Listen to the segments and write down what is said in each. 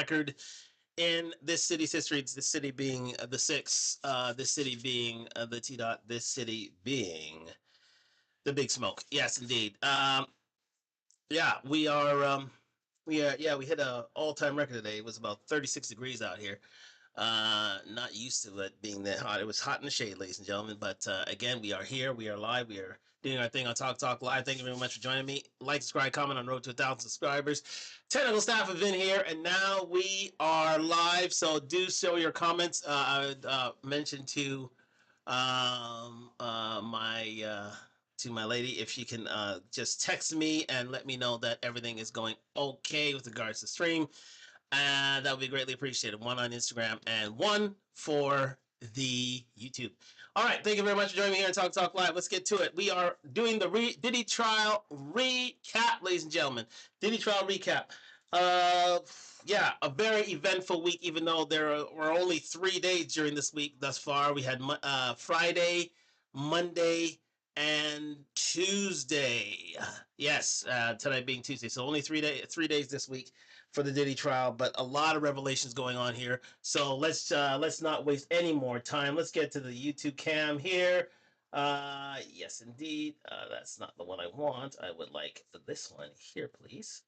record in this city's history. It's the city being the six, this city being the T dot, this city being the Big Smoke. Yes, indeed. Yeah, we are. We hit a all-time record today. It was about 36 degrees out here. Not used to it being that hot. It was hot in the shade, ladies and gentlemen. But again, we are here. We are live. We are doing our thing on Talk Live. Thank you very much for joining me. Like, subscribe, comment on Road to 1,000 subscribers. Technical staff have been here, and now we are live. So do show your comments. I would mention to my lady if she can just text me and let me know that everything is going okay with regards to stream. And that would be greatly appreciated. One on Instagram and one for the YouTube. All right. Thank you very much for joining me here on Talk Live. Let's get to it. We are doing the Diddy Trial recap, ladies and gentlemen. Diddy Trial recap. Yeah, a very eventful week, even though there were only 3 days during this week thus far. We had Friday, Monday, and Tuesday. Yes, tonight being Tuesday. So only 3 days this week for the Diddy trial, but a lot of revelations going on here. So let's not waste any more time. Let's get to the YouTube cam here. Yes, indeed. That's not the one I want. I would like this one here, please.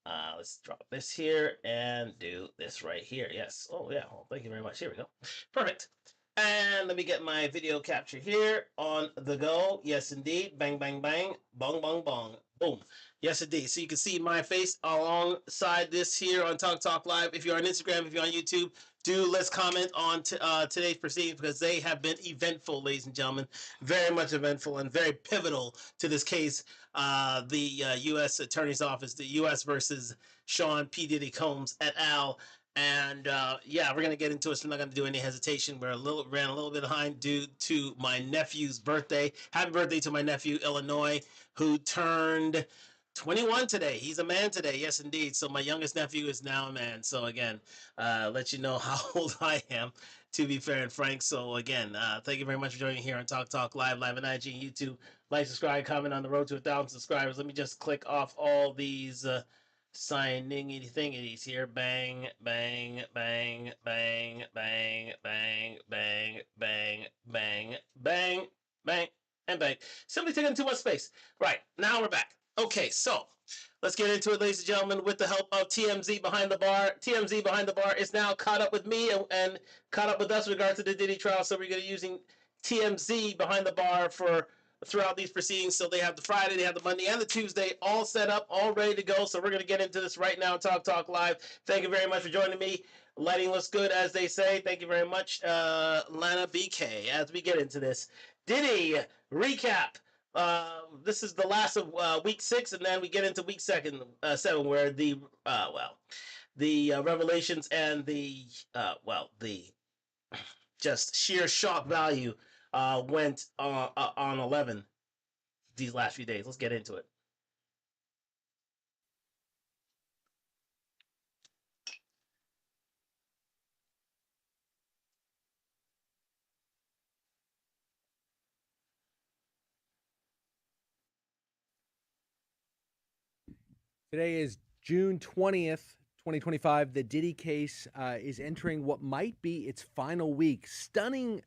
Let's drop this here and do this right here. Yes. Oh, yeah. Well, thank you very much. Here we go. Perfect. And let me get my video capture here on the go. Yes, indeed. Bang, bang, bang. Bong, bong, bong. Boom. Yes, indeed. So you can see my face alongside this here on Talk Live. If you're on Instagram, if you're on YouTube, let's comment on today's proceedings because they have been eventful, ladies and gentlemen. Very much eventful and very pivotal to this case. The U.S. Attorney's Office, the U.S. versus Sean P. Diddy Combs et al. And yeah, we're gonna get into it. So we're not gonna do any hesitation. Ran a little bit behind due to my nephew's birthday. Happy birthday to my nephew, Illinois, who turned 21 today. He's a man today. Yes, indeed. So my youngest nephew is now a man. So again, let you know how old I am, to be fair and frank. So again, thank you very much for joining me here on Talk Live on IG and YouTube. Like, subscribe, comment on the road to 1,000 subscribers. Let me just click off all these signing thingities here. Bang, bang, bang, bang, bang, bang, bang, bang, bang, bang, bang, and bang. Simply taking too much space. Right, now we're back. Okay, so let's get into it, ladies and gentlemen, with the help of TMZ Behind the Bar. TMZ Behind the Bar is now caught up with me and caught up with us with regard to the Diddy trial. So we're going to be using TMZ Behind the Bar for throughout these proceedings. So they have the Friday, they have the Monday, and the Tuesday all set up, all ready to go. So we're going to get into this right now. Talk Live. Thank you very much for joining me. Lighting looks good, as they say. Thank you very much, Lana BK. As we get into this, Diddy recap. This is the last of week 6, and then we get into week 7, where the revelations and the just sheer shock value went on 11 these last few days. Let's get into it. Today is June 20th, 2025. The Diddy case is entering what might be its final week. Stunning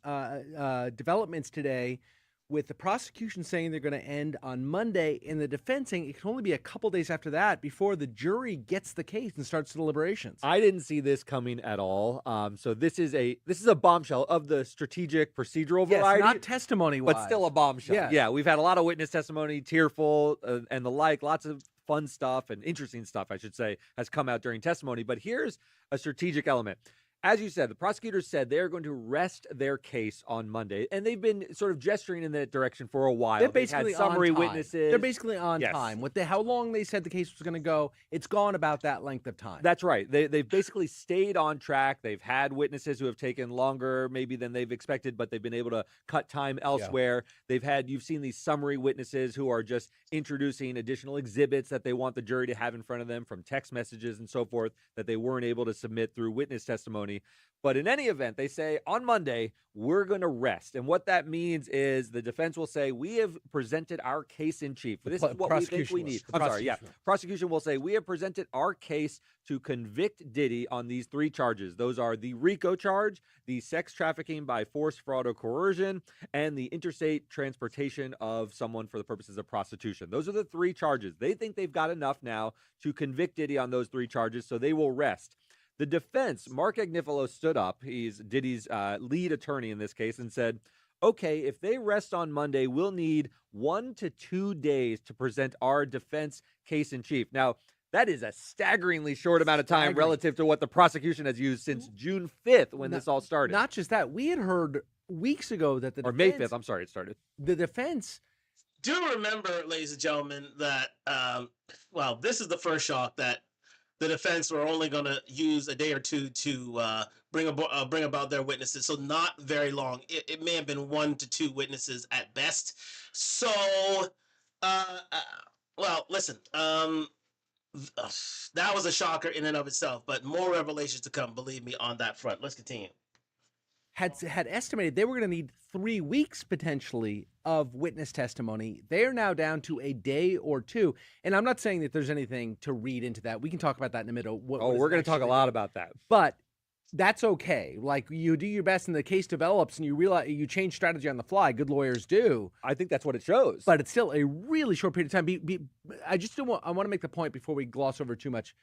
developments today, with the prosecution saying they're going to end on Monday and the defense saying it can only be a couple days after that before the jury gets the case and starts deliberations. I didn't see this coming at all. So this is a bombshell of the strategic procedural variety. Yes, not testimony-wise. But still a bombshell. Yes. Yeah, we've had a lot of witness testimony, tearful and the like, lots of fun stuff and interesting stuff, I should say, has come out during testimony. But here's a strategic element. As you said, the prosecutors said they're going to rest their case on Monday, and they've been sort of gesturing in that direction for a while. They're basically had summary on time. witnesses. They're basically on time. With how long they said the case was going to go, it's gone about that length of time. That's right. They've basically stayed on track. They've had witnesses who have taken longer maybe than they've expected, but they've been able to cut time elsewhere. Yeah. You've seen these summary witnesses who are just introducing additional exhibits that they want the jury to have in front of them, from text messages and so forth, that they weren't able to submit through witness testimony. testimony. But in any event, they say on Monday, we're going to rest. And what that means is the defense will say, we have presented our case in chief. This is what we think we need. I'm sorry, yeah. Prosecution will say, we have presented our case to convict Diddy on these 3 charges. Those are the RICO charge, the sex trafficking by force, fraud, or coercion, and the interstate transportation of someone for the purposes of prostitution. Those are the 3 charges. They think they've got enough now to convict Diddy on those 3 charges, so they will rest. The defense, Mark Agnifilo, stood up. He's Diddy's lead attorney in this case and said, okay, if they rest on Monday, we'll need 1 to 2 days to present our defense case in chief. Now, that is a staggeringly short amount of time relative to what the prosecution has used since June 5th when this all started. Not just that. We had heard weeks ago that the defense... Or May 5th, I'm sorry, it started. The defense... Do remember, ladies and gentlemen, that, this is the first shock that the defense were only going to use a day or 2 to bring about their witnesses. So not very long. It may have been 1 to 2 witnesses at best. So, listen, that was a shocker in and of itself, but more revelations to come, believe me, on that front. Let's continue. Had estimated they were going to need 3 weeks potentially of witness testimony. They are now down to a day or 2. And I'm not saying that there's anything to read into that. We can talk about that in a minute. We're going to talk a lot about that. But that's okay. Like, you do your best and the case develops and you realize you change strategy on the fly. Good lawyers do. I think that's what it shows. But it's still a really short period of time. I want to make the point before we gloss over too much,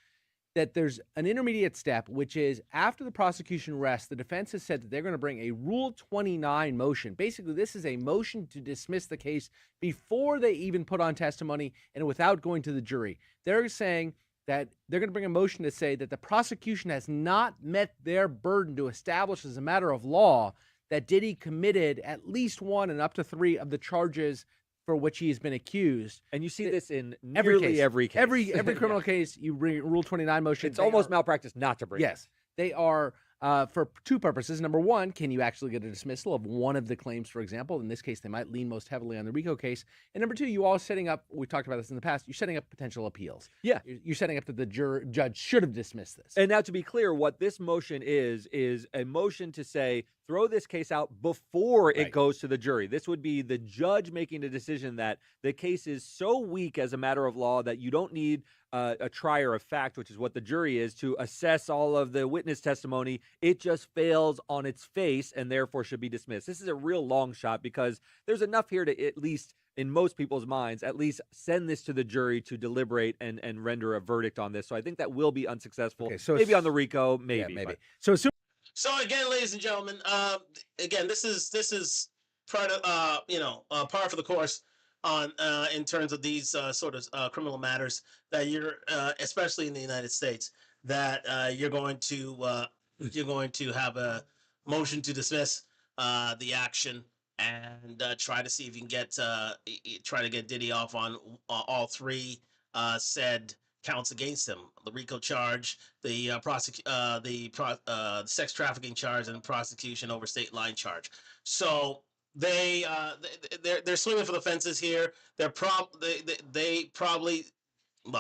that there's an intermediate step, which is after the prosecution rests, the defense has said that they're going to bring a Rule 29 motion. Basically, this is a motion to dismiss the case before they even put on testimony and without going to the jury. They're saying that they're going to bring a motion to say that the prosecution has not met their burden to establish as a matter of law that Diddy committed at least 1 and up to 3 of the charges for which he has been accused. And you see this in nearly every case. Every criminal case, you bring a Rule 29 motion. It's almost malpractice not to bring. Yes. They are for 2 purposes. Number 1, can you actually get a dismissal of one of the claims, for example? In this case, they might lean most heavily on the RICO case. And number 2, you all setting up, we talked about this in the past, you're setting up potential appeals. Yeah. You're setting up that the judge should have dismissed this. And now to be clear, what this motion is a motion to say, throw this case out before it goes to the jury. This would be the judge making a decision that the case is so weak as a matter of law that you don't need a trier of fact, which is what the jury is, to assess all of the witness testimony. It just fails on its face and therefore should be dismissed. This is a real long shot because there's enough here to, at least in most people's minds, at least send this to the jury to deliberate and render a verdict on this. So I think that will be unsuccessful. Okay, so maybe on the RICO, maybe. Yeah, maybe. But. So again, ladies and gentlemen, again, this is part of par for the course on in terms of these sort of criminal matters that you're especially in the United States that you're going to have a motion to dismiss the action and try to see if you can get Diddy off on all 3 said counts against him: the RICO charge, the sex trafficking charge, and the prosecution over state line charge. So they're swinging for the fences here. They probably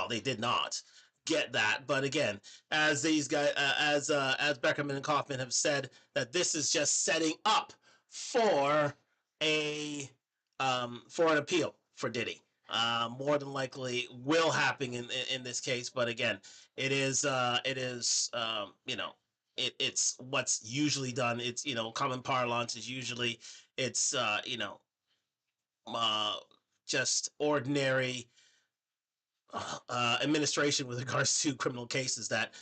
they did not get that, but again, as these guys, as Beckerman and Kaufman have said, that this is just setting up for an appeal for Diddy. More than likely will happen in this case, but again, it's what's usually done. It's common parlance is usually it's just ordinary administration with regards to criminal cases that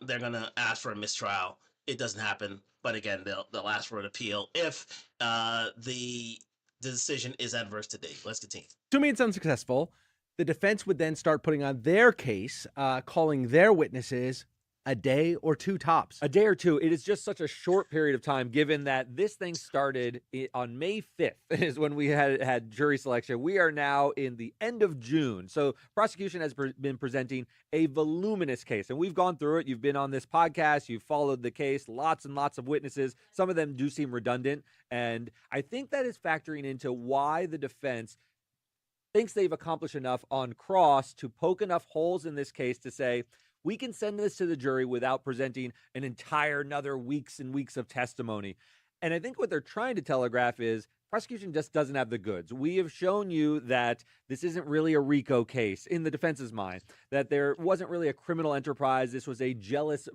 they're gonna ask for a mistrial. It doesn't happen, but again, they'll ask for an appeal if the decision is adverse to Diddy. Let's continue. Assuming it's unsuccessful, the defense would then start putting on their case, calling their witnesses a day or 2 tops. A day or 2. It is just such a short period of time, given that this thing started on May 5th is when we had jury selection. We are now in the end of June. So prosecution has been presenting a voluminous case, and we've gone through it. You've been on this podcast. You've followed the case. Lots and lots of witnesses. Some of them do seem redundant, and I think that is factoring into why the defense thinks they've accomplished enough on cross to poke enough holes in this case to say, we can send this to the jury without presenting an entire another weeks and weeks of testimony. And I think what they're trying to telegraph is prosecution just doesn't have the goods. We have shown you that this isn't really a RICO case in the defense's mind, that there wasn't really a criminal enterprise. This was a jealous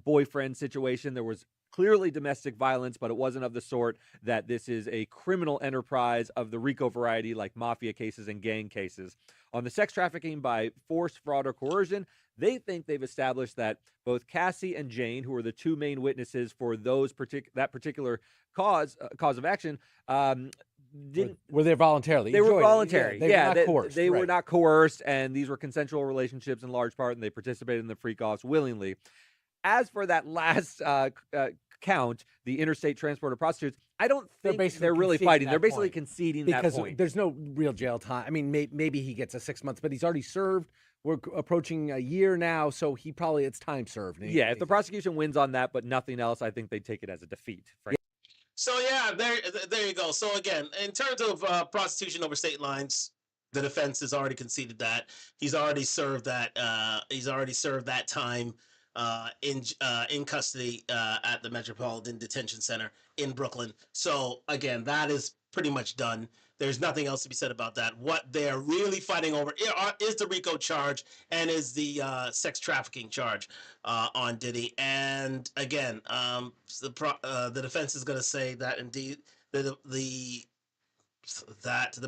boyfriend situation. There was clearly domestic violence, but it wasn't of the sort that this is a criminal enterprise of the RICO variety, like mafia cases and gang cases. On the sex trafficking by force, fraud, or coercion, they think they've established that both Cassie and Jane, who are the two main witnesses for that particular cause of action, were they voluntarily? They were voluntary. They were not coerced. They were not coerced, and these were consensual relationships in large part, and they participated in the freak-offs willingly. As for that last count, the interstate transport of prostitutes, I don't think they're really fighting. They're basically conceding that point. Because there's no real jail time. I mean, maybe he gets a 6 months, but he's already served. We're approaching a year now, so it's time served. Yeah, if the prosecution wins on that, but nothing else, I think they take it as a defeat. So yeah, there you go. So again, in terms of prostitution over state lines, the defense has already conceded that he's already served that. He's already served that time in custody at the Metropolitan Detention Center in Brooklyn. So again, that is pretty much done. There's nothing else to be said about that. What they're really fighting over is the RICO charge and is the sex trafficking charge on Diddy. And again, the defense is going to say that indeed that the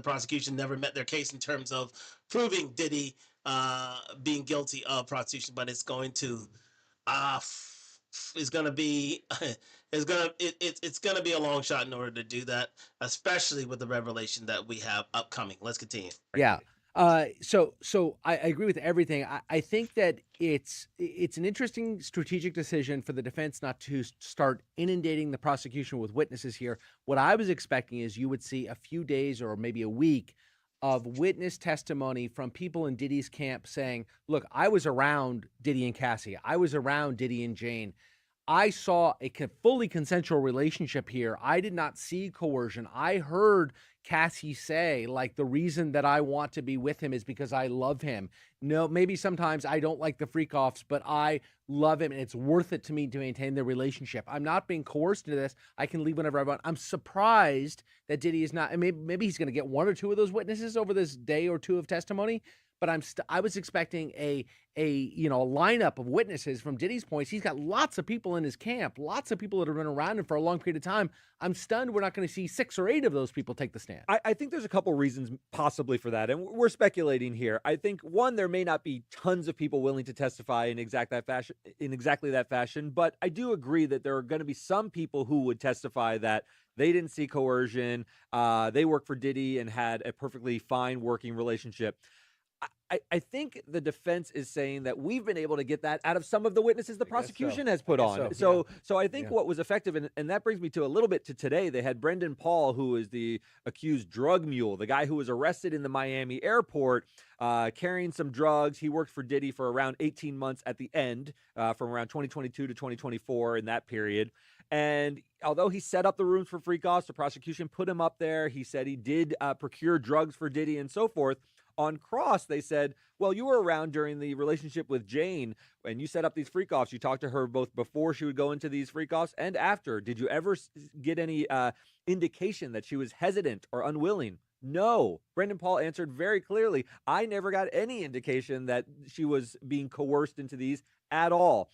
prosecution never met their case in terms of proving Diddy being guilty of prostitution, but it's going to be it's gonna be a long shot in order to do that, especially with the revelation that we have upcoming. Let's continue. Yeah. So I agree with everything. I think that it's an interesting strategic decision for the defense not to start inundating the prosecution with witnesses here. What I was expecting is you would see a few days or maybe a week of witness testimony from people in Diddy's camp saying, look, I was around Diddy and Cassie. I was around Diddy and Jane. I saw a fully consensual relationship here. I did not see coercion. I heard Cassie say, like, the reason that I want to be with him is because I love him. No, maybe sometimes I don't like the freak-offs, but I love him, and it's worth it to me to maintain the relationship. I'm not being coerced into this. I can leave whenever I want. I'm surprised that Diddy is not, and maybe he's going to get one or two of those witnesses over this day or two of testimony, but I was expecting a lineup of witnesses from Diddy's points. He's got lots of people in his camp, lots of people that have been around him for a long period of time. I'm stunned we're not going to see 6 or 8 of those people take the stand. I think there's a couple reasons possibly for that, and we're speculating here. I think, one, there may not be tons of people willing to testify in exactly that fashion, but I do agree that there are going to be some people who would testify that they didn't see coercion, they worked for Diddy and had a perfectly fine working relationship. I think the defense is saying that we've been able to get that out of some of the witnesses the prosecution has put on. So I think what was effective, and that brings me to a little bit to today. They had Brendan Paul, who is the accused drug mule, the guy who was arrested in the Miami airport carrying some drugs. He worked for Diddy for around 18 months at the end, from around 2022 to 2024 in that period. And although he set up the rooms for freak-offs, the prosecution put him up there. He said he did procure drugs for Diddy and so forth. On cross, they said, well, you were around during the relationship with Jane and you set up these freak-offs. You talked to her both before she would go into these freak-offs and after. Did you ever get any indication that she was hesitant or unwilling? No. Brendan Paul answered very clearly, I never got any indication that she was being coerced into these at all.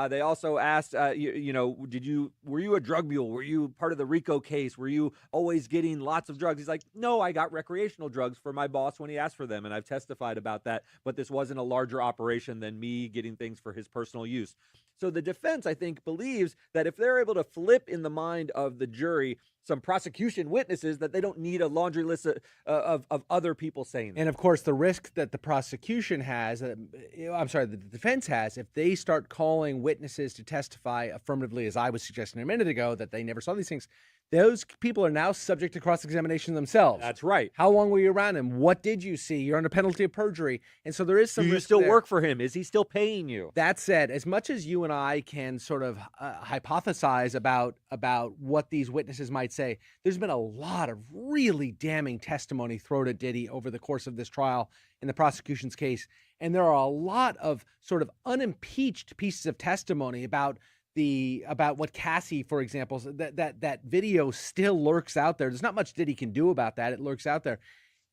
They also asked, were you a drug mule? Were you part of the RICO case? Were you always getting lots of drugs? He's like, no, I got recreational drugs for my boss when he asked for them, and I've testified about that, but this wasn't a larger operation than me getting things for his personal use. So the defense, I think, believes that if they're able to flip in the mind of the jury some prosecution witnesses, that they don't need a laundry list of other people saying that. And of course, the risk that the prosecution has, the defense has, if they start calling witnesses to testify affirmatively, as I was suggesting a minute ago, that they never saw these things, those people are now subject to cross-examination themselves. That's right. How long were you around him? What did you see? You're under penalty of perjury. And so there is some risk. Do you still work for him? Is he still paying you? That said, as much as you and I can sort of hypothesize about what these witnesses might say, there's been a lot of really damning testimony thrown at Diddy over the course of this trial in the prosecution's case. And there are a lot of sort of unimpeached pieces of testimony about what Cassie, for example, that video still lurks out there. There's not much Diddy can do about that. It lurks out there.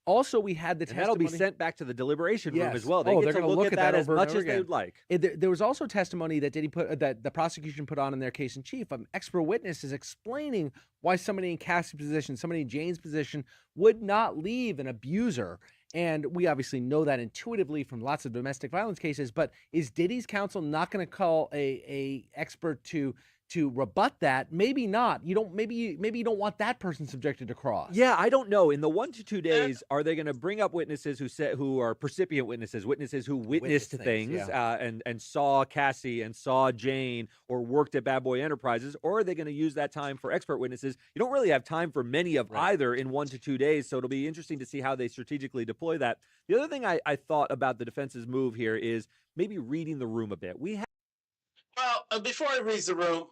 Also, we had the And that'll testimony. be sent back to the deliberation room as Yes. well. They Oh, get they're to gonna look at that as over and much over as they again. would like. There was also testimony that that the prosecution put on in their case in chief. Expert witnesses explaining why somebody in Cassie's position, somebody in Jane's position, would not leave an abuser. And we obviously know that intuitively from lots of domestic violence cases. But is Diddy's counsel not going to call a expert to rebut that? Maybe not. You don't. Maybe you don't want that person subjected to cross. Yeah, I don't know. In the 1 to 2 days, are they going to bring up witnesses who are percipient witnesses who witnessed things, and saw Cassie and saw Jane or worked at Bad Boy Enterprises, or are they going to use that time for expert witnesses? You don't really have time for many of either in 1 to 2 days, so it'll be interesting to see how they strategically deploy that. The other thing I thought about the defense's move here is maybe reading the room a bit. Well, before I read the room,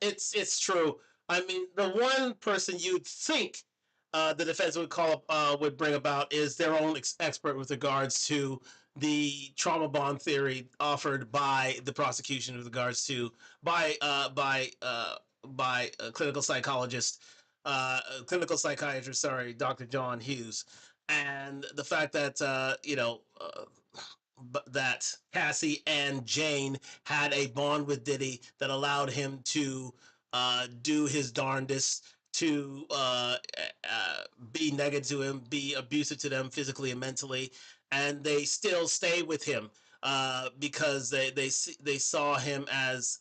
it's true. I mean, the one person you'd think the defense would bring about is their own expert with regards to the trauma bond theory offered by the prosecution with regards to by clinical psychologist, clinical psychiatrist, sorry, Dr. John Hughes, and the fact that that Cassie and Jane had a bond with Diddy that allowed him to do his darndest to be negative to him, be abusive to them physically and mentally, and they still stay with him because they saw him as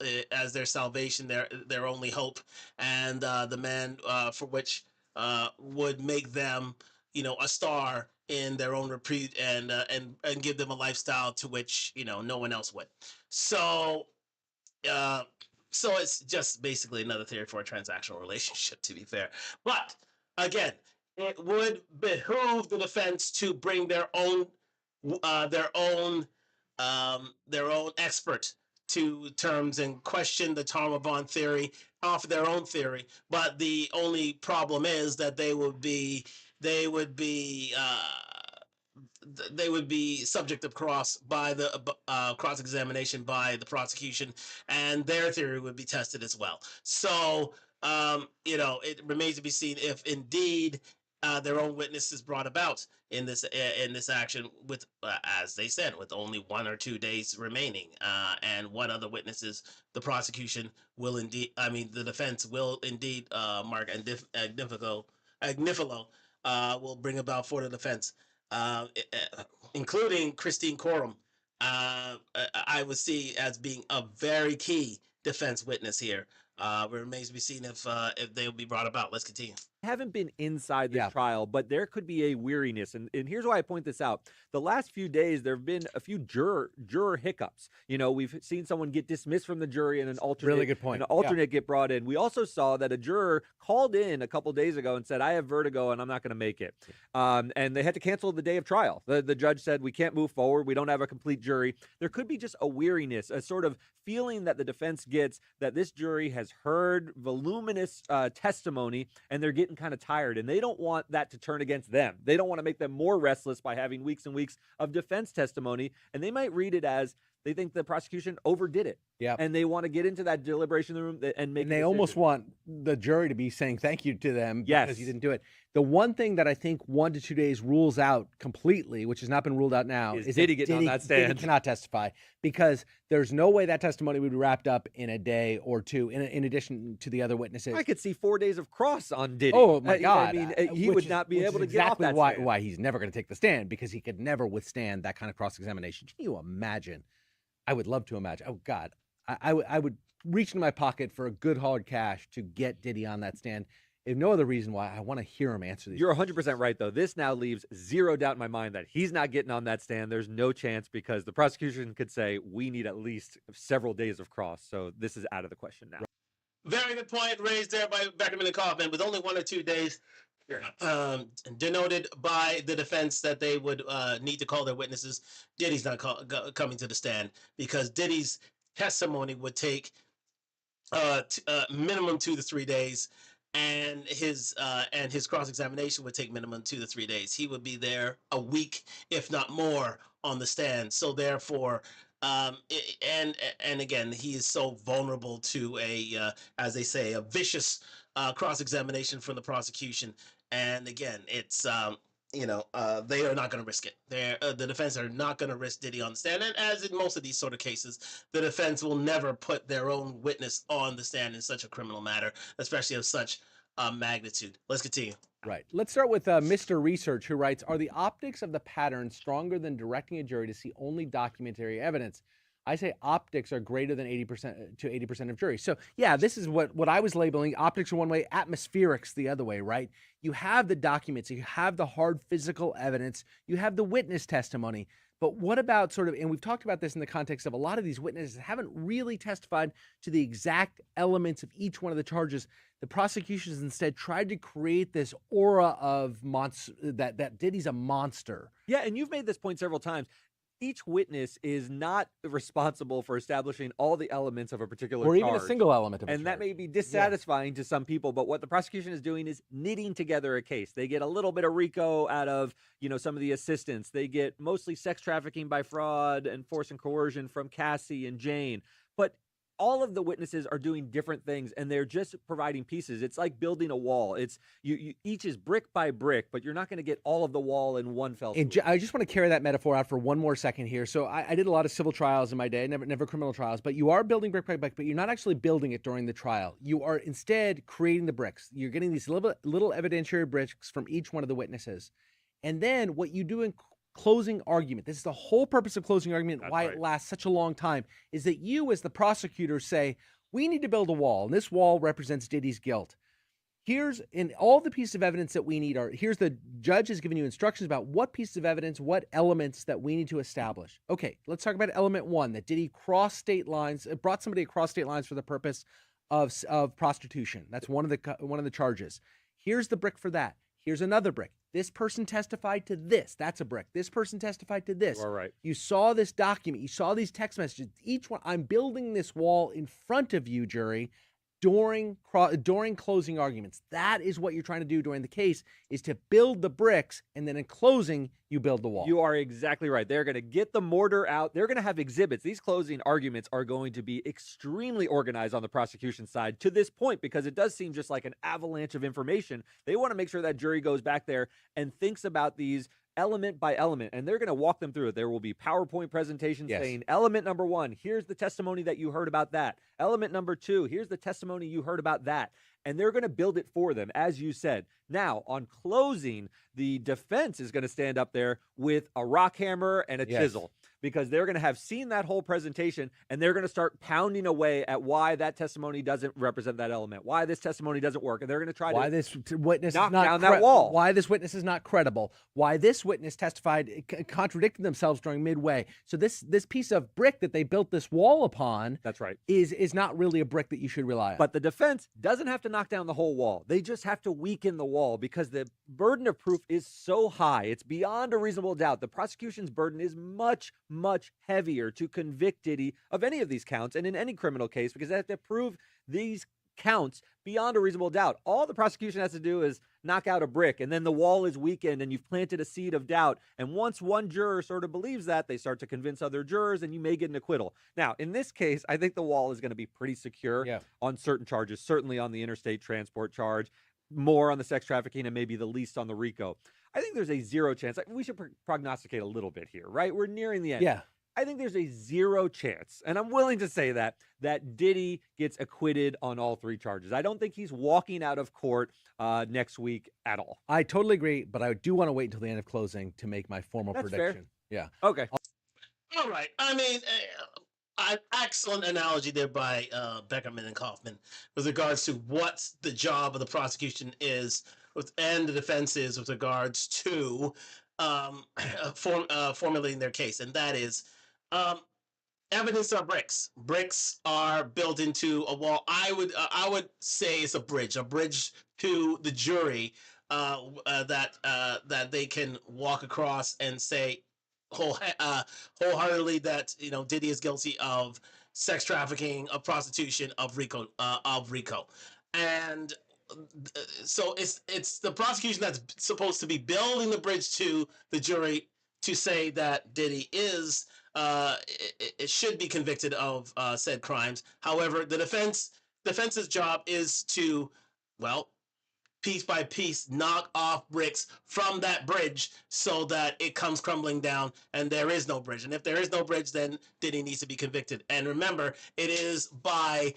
their salvation, their only hope, and the man for which would make them, a star in their own repute and give them a lifestyle to which no one else would. So it's just basically another theory for a transactional relationship, to be fair. But again, it would behoove the defense to bring their own expert to terms and question the trauma bond theory off their own theory. But the only problem is that they would be subject of cross examination by the prosecution, and their theory would be tested as well. So it remains to be seen if indeed their own witness is brought about in this action with, as they said, with only 1 or 2 days remaining, and what other witnesses the prosecution will indeed, the defense will indeed, Mark Agnifilo will bring about for the defense, including Christine Coram. I would see as being a very key defense witness here. It remains to be seen if they will be brought about. Let's continue. Haven't been inside this trial, but there could be a weariness. And here's why I point this out. The last few days, there have been a few juror hiccups. We've seen someone get dismissed from the jury and an alternate get brought in. We also saw that a juror called in a couple days ago and said, I have vertigo and I'm not going to make it. And they had to cancel the day of trial. The judge said, we can't move forward. We don't have a complete jury. There could be just a weariness, a sort of feeling that the defense gets that this jury has heard voluminous testimony and they're getting kind of tired, and they don't want that to turn against them. They don't want to make them more restless by having weeks and weeks of defense testimony, and they might read it as they think the prosecution overdid it. Yeah. And they want to get into that deliberation room and make. And they almost want the jury to be saying thank you to them because you didn't do it. The one thing that I think 1 to 2 days rules out completely, which has not been ruled out now, is Diddy getting on that stand. Diddy cannot testify because there's no way that testimony would be wrapped up in a day or two, in addition to the other witnesses. I could see 4 days of cross on Diddy. Oh, my God. I mean, he would not be able to get off that stand. Why he's never going to take the stand, because he could never withstand that kind of cross-examination. Can you imagine? I would love to imagine. Oh, God. I would reach in my pocket for a good hard cash to get Diddy on that stand. If no other reason why, I want to hear him answer these. You're 100% right, though. This now leaves zero doubt in my mind that he's not getting on that stand. There's no chance, because the prosecution could say we need at least several days of cross. So this is out of the question now. Very good point raised there by Beckerman and Kaufman. With only 1 or 2 days denoted by the defense that they would need to call their witnesses, Diddy's not coming to the stand, because Diddy's testimony would take minimum 2 to 3 days, and his cross-examination would take minimum 2 to 3 days. He would be there a week, if not more, on the stand. So therefore, and again, he is so vulnerable to as they say, a vicious cross examination from the prosecution. And again, it's they are not going to risk it. The defense are not going to risk Diddy on the stand. And as in most of these sort of cases, the defense will never put their own witness on the stand in such a criminal matter, especially of such magnitude. Let's continue. Right. Let's start with Mr. Research, who writes, are the optics of the pattern stronger than directing a jury to see only documentary evidence? I say optics are greater than 80% to 80% of juries. So yeah, this is what I was labeling. Optics are one way, atmospherics the other way, right? You have the documents, you have the hard physical evidence, you have the witness testimony. But what about sort of, and we've talked about this in the context of a lot of these witnesses haven't really testified to the exact elements of each one of the charges. The prosecution has instead tried to create this aura of that Diddy's a monster. Yeah, and you've made this point several times. Each witness is not responsible for establishing all the elements of a particular or charge. Even a single element of a and charge. That may be dissatisfying to some people, but what the prosecution is doing is knitting together a case. They get a little bit of RICO out of, some of the assistants. They get mostly sex trafficking by fraud and force and coercion from Cassie and Jane. But all of the witnesses are doing different things, and they're just providing pieces. It's like building a wall. It's you each is brick by brick, but you're not going to get all of the wall in one fell swoop. And I just want to carry that metaphor out for one more second here. So I did a lot of civil trials in my day, never criminal trials, but you are building brick by brick, but you're not actually building it during the trial. You are instead creating the bricks. You're getting these little evidentiary bricks from each one of the witnesses. And then what you do in closing argument, this is the whole purpose of closing argument, That's why right. It lasts such a long time, is that you as the prosecutor say, we need to build a wall, and this wall represents Diddy's guilt. Here's in all the pieces of evidence that we need here's the judge has given you instructions about what pieces of evidence, what elements that we need to establish. Okay, let's talk about element one, that Diddy crossed state lines, brought somebody across state lines for the purpose of prostitution. That's one of the charges. Here's the brick for that. Here's another brick. This person testified to this. That's a brick. This person testified to this. You are right. You saw this document. You saw these text messages. Each one, I'm building this wall in front of you, jury, during closing arguments. That is what you're trying to do during the case, is to build the bricks, and then in closing, you build the wall. You are exactly right. They're going to get the mortar out. They're going to have exhibits. These closing arguments are going to be extremely organized on the prosecution side to this point, because it does seem just like an avalanche of information. They want to make sure that jury goes back there and thinks about these element by element, and they're going to walk them through it. There will be PowerPoint presentations saying, element number one, here's the testimony that you heard about that. Element number two, here's the testimony you heard about that. And they're going to build it for them, as you said. Now, on closing, the defense is going to stand up there with a rock hammer and a chisel, because they're going to have seen that whole presentation, and they're going to start pounding away at why that testimony doesn't represent that element, why this testimony doesn't work, and they're going to try why this witness knock is not down that wall. Why this witness is not credible. Why this witness testified contradicted themselves during midway. So this piece of brick that they built this wall upon, that's right, is not really a brick that you should rely on. But the defense doesn't have to knock down the whole wall. They just have to weaken the wall, because the burden of proof is so high. It's beyond a reasonable doubt. The prosecution's burden is much, much heavier to convict Diddy of any of these counts, and in any criminal case, because they have to prove these counts beyond a reasonable doubt. All the prosecution has to do is knock out a brick, and then the wall is weakened, and you've planted a seed of doubt. And once one juror sort of believes that, they start to convince other jurors, and you may get an acquittal. Now, in this case, I think the wall is going to be pretty secure on certain charges, certainly on the interstate transport charge, more on the sex trafficking, and maybe the least on the RICO. I think there's a zero chance. We should prognosticate a little bit here, right? We're nearing the end. Yeah. I think there's a zero chance, and I'm willing to say that Diddy gets acquitted on all three charges. I don't think he's walking out of court next week at all. I totally agree, but I do want to wait until the end of closing to make my formal prediction. Fair. Yeah. Okay. All right. I mean, an excellent analogy there by Beckerman and Kaufman with regards to what the job of the prosecution is and the defense is with regards to formulating their case, and that is evidence are bricks. Bricks are built into a wall. I would say it's a bridge to the jury that they can walk across and say wholeheartedly that Diddy is guilty of sex trafficking, of prostitution, of RICO, and so it's the prosecution that's supposed to be building the bridge to the jury to say that Diddy is it should be convicted of said crimes. However, the defense's job is to, well, piece by piece, knock off bricks from that bridge so that it comes crumbling down and there is no bridge. And if there is no bridge, then Diddy needs to be convicted. And remember, it is by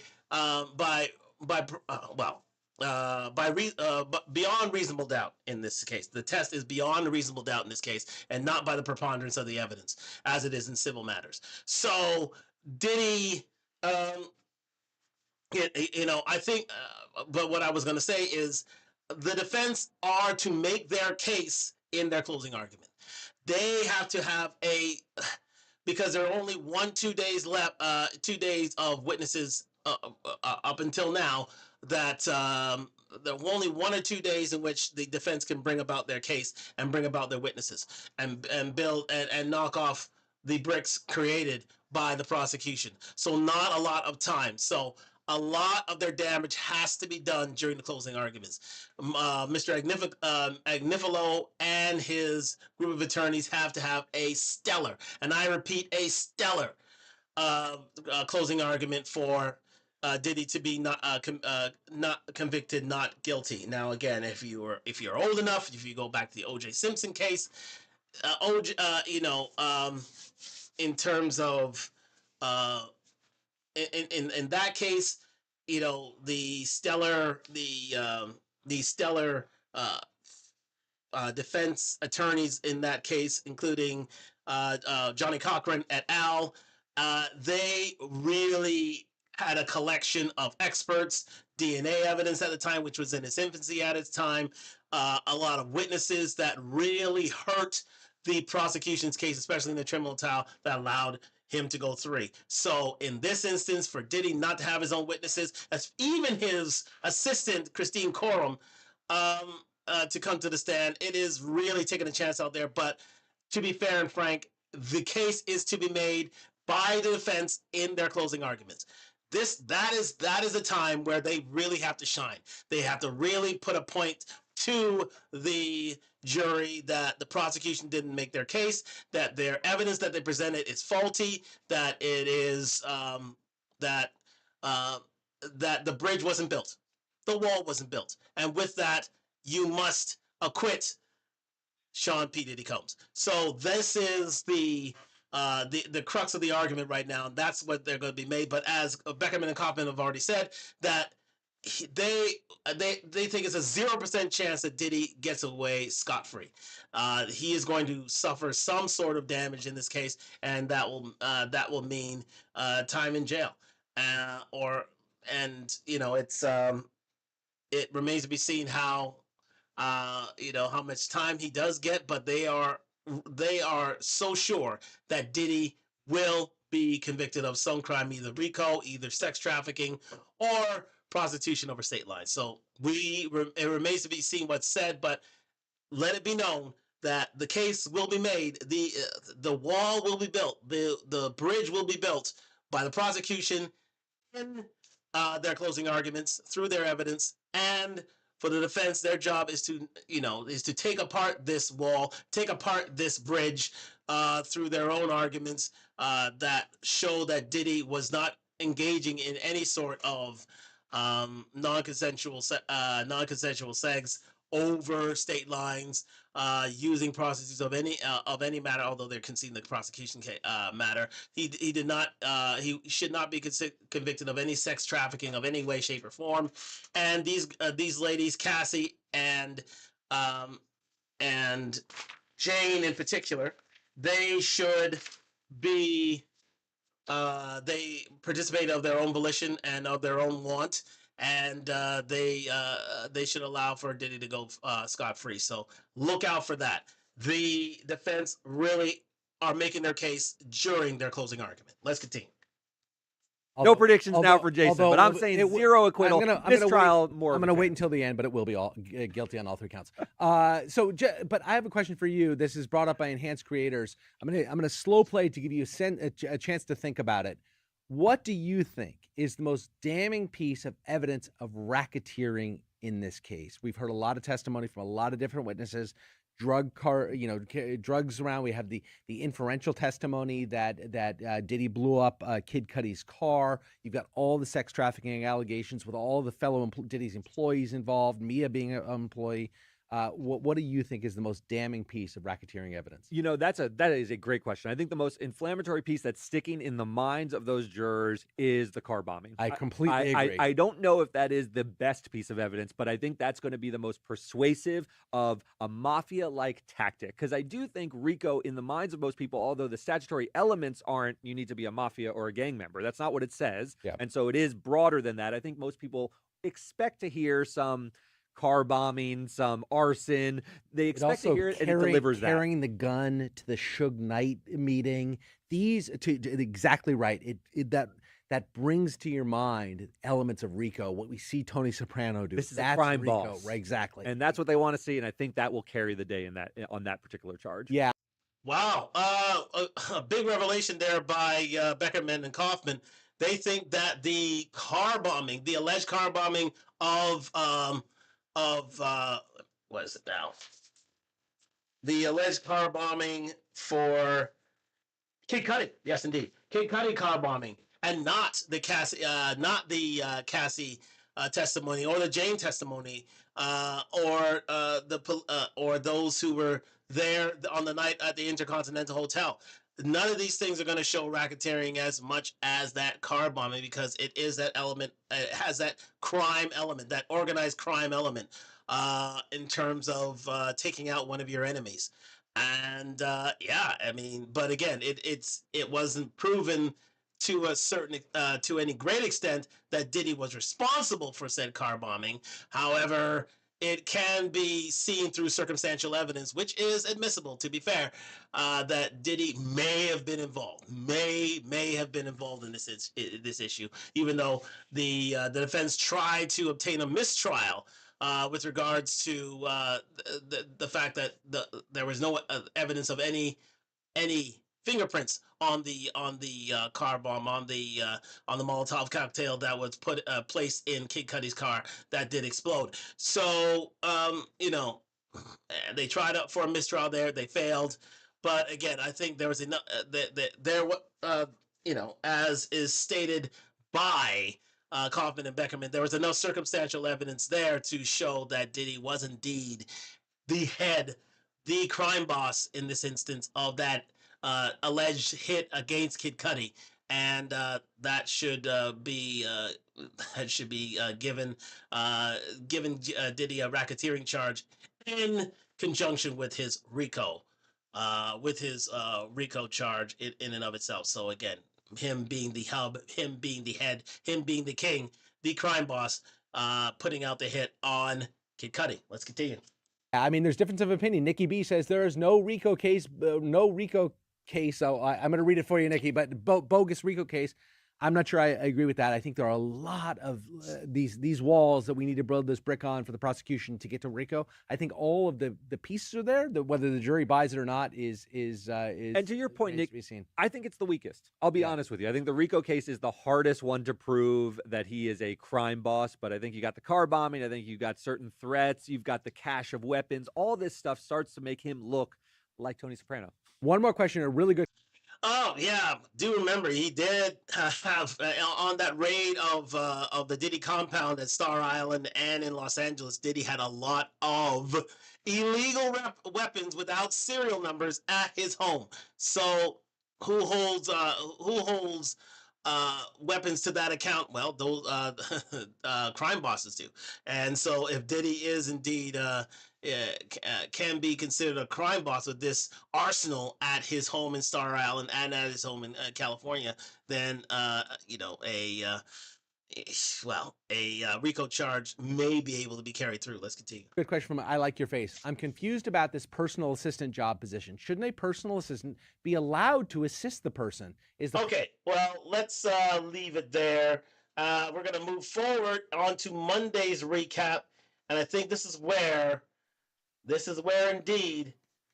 beyond reasonable doubt in this case. The test is beyond reasonable doubt in this case, and not by the preponderance of the evidence, as it is in civil matters. So Diddy, I think. But what I was going to say is, the defense are to make their case in their closing argument. They have to have because there are only 2 days left, 2 days of witnesses up until now, that there are only 1 or 2 days in which the defense can bring about their case and bring about their witnesses and build and knock off the bricks created by the prosecution. So not a lot of time. So a lot of their damage has to be done during the closing arguments. Mr. Agnifilo and his group of attorneys have to have a stellar, and I repeat, a stellar closing argument for Diddy to be not convicted, not guilty. Now, again, if you're old enough, if you go back to the O.J. Simpson case, in terms of in that case, the stellar defense attorneys in that case, including Johnny Cochran et al., they really had a collection of experts, DNA evidence at the time, which was in its infancy at its time, a lot of witnesses that really hurt the prosecution's case, especially in the criminal trial, that allowed him to go 3. So in this instance, for Diddy not to have his own witnesses, as even his assistant, Christine Coram, to come to the stand, it is really taking a chance out there. But to be fair and frank, the case is to be made by the defense in their closing arguments. That is a time where they really have to shine. They have to really put a point to the jury that the prosecution didn't make their case, that their evidence that they presented is faulty, that it is that the bridge wasn't built, the wall wasn't built, and with that, you must acquit Sean P. Diddy Combs. So this is the crux of the argument right now. And that's what they're going to be made. But as Beckerman and Kaufman have already said, that they think it's a 0% chance that Diddy gets away scot-free. He is going to suffer some sort of damage in this case, and that will mean time in jail. It remains to be seen how much time he does get, but they are so sure that Diddy will be convicted of some crime, either RICO, either sex trafficking, or prostitution over state lines. So it remains to be seen what's said, but let it be known that the case will be made. The wall will be built. The bridge will be built by the prosecution in their closing arguments through their evidence, and for the defense, their job is to take apart this wall, take apart this bridge through their own arguments that show that Diddy was not engaging in any sort of non-consensual sex over state lines, using prostitutes of any matter. Although they're conceding the prosecution matter, he did not. He should not be convicted of any sex trafficking of any way, shape, or form. And these ladies, Cassie and Jane in particular, they should be. They participate of their own volition and of their own want, and they should allow for Diddy to go scot-free. So look out for that. The defense really are making their case during their closing argument. Let's continue. No predictions now for Jason, but I'm saying zero acquittal. Mistrial, more. I'm going to wait until the end, but it will be all guilty on all 3 counts. But I have a question for you. This is brought up by Enhanced Creators. I'm going to slow play to give you a chance to think about it. What do you think is the most damning piece of evidence of racketeering in this case? We've heard a lot of testimony from a lot of different witnesses. drugs around. We have the inferential testimony that Diddy blew up Kid Cudi's car. You've got all the sex trafficking allegations with all the fellow Diddy's employees involved, Mia being an employee. What do you think is the most damning piece of racketeering evidence? That is a great question. I think the most inflammatory piece that's sticking in the minds of those jurors is the car bombing. I completely agree. I don't know if that is the best piece of evidence, but I think that's going to be the most persuasive of a mafia-like tactic. Because I do think RICO, in the minds of most people, although the statutory elements aren't you need to be a mafia or a gang member, that's not what it says. Yeah. And so it is broader than that. I think most people expect to hear some car bombing, some arson. They expect to hear it, and it delivers that. Carrying the gun to the Suge Knight meeting. Exactly right. That brings to your mind elements of RICO, what we see Tony Soprano do. This is a crime RICO, boss. right? Exactly. And that's what they want to see, and I think that will carry the day on that particular charge. Yeah. Wow. A big revelation there by Beckerman and Kaufman. They think that the alleged car bombing of what is it now? The alleged car bombing for Kid Cudi. Yes, indeed. Kid Cudi car bombing, and not the Cassie testimony or the Jane testimony, or those who were there on the night at the Intercontinental Hotel. None of these things are going to show racketeering as much as that car bombing, because it is that element. It has that crime element, that organized crime element, in terms of taking out one of your enemies. And but again, it wasn't proven to a certain to any great extent that Diddy was responsible for said car bombing. However, it can be seen through circumstantial evidence, which is admissible, to be fair, that Diddy may have been involved, may have been involved in this issue, even though the defense tried to obtain a mistrial with regards to the fact that there was no evidence of any fingerprints on the car bomb, on the Molotov cocktail that was placed in Kid Cudi's car that did explode. So they tried up for a mistrial there, they failed. But again, I think there was enough as is stated by Kaufman and Beckerman, there was enough circumstantial evidence there to show that Diddy was indeed the head, the crime boss in this instance of that alleged hit against Kid Cudi, and that should be given Diddy a racketeering charge in conjunction with his RICO charge in and of itself. So again, him being the hub, him being the head, him being the king, the crime boss, putting out the hit on Kid Cudi. Let's continue. I mean, there's difference of opinion. Nikki B says there is no RICO case, So I'm going to read it for you, Nikki. But bogus RICO case. I'm not sure I agree with that. I think there are a lot of these walls that we need to build this brick on for the prosecution to get to RICO. I think all of the pieces are there. Whether the jury buys it or not is and to your point, Nick, to be seen. I think it's the weakest. I'll be honest with you. I think the RICO case is the hardest one to prove that he is a crime boss. But I think you got the car bombing. I think you got certain threats. You've got the cache of weapons. All this stuff starts to make him look like Tony Soprano. One more question, a really good. Oh yeah, do remember he did have on that raid of the Diddy compound at Star Island and in Los Angeles. Diddy had a lot of illegal weapons without serial numbers at his home. So who holds weapons to that account? Well, those crime bosses do. And so if Diddy is indeed can be considered a crime boss with this arsenal at his home in Star Island and at his home in California, then a RICO charge may be able to be carried through. Let's continue. Good question from I Like Your Face. I'm confused about this personal assistant job position. Shouldn't a personal assistant be allowed to assist the person? Okay, well, let's leave it there. We're going to move forward onto Monday's recap, and I think this is where indeed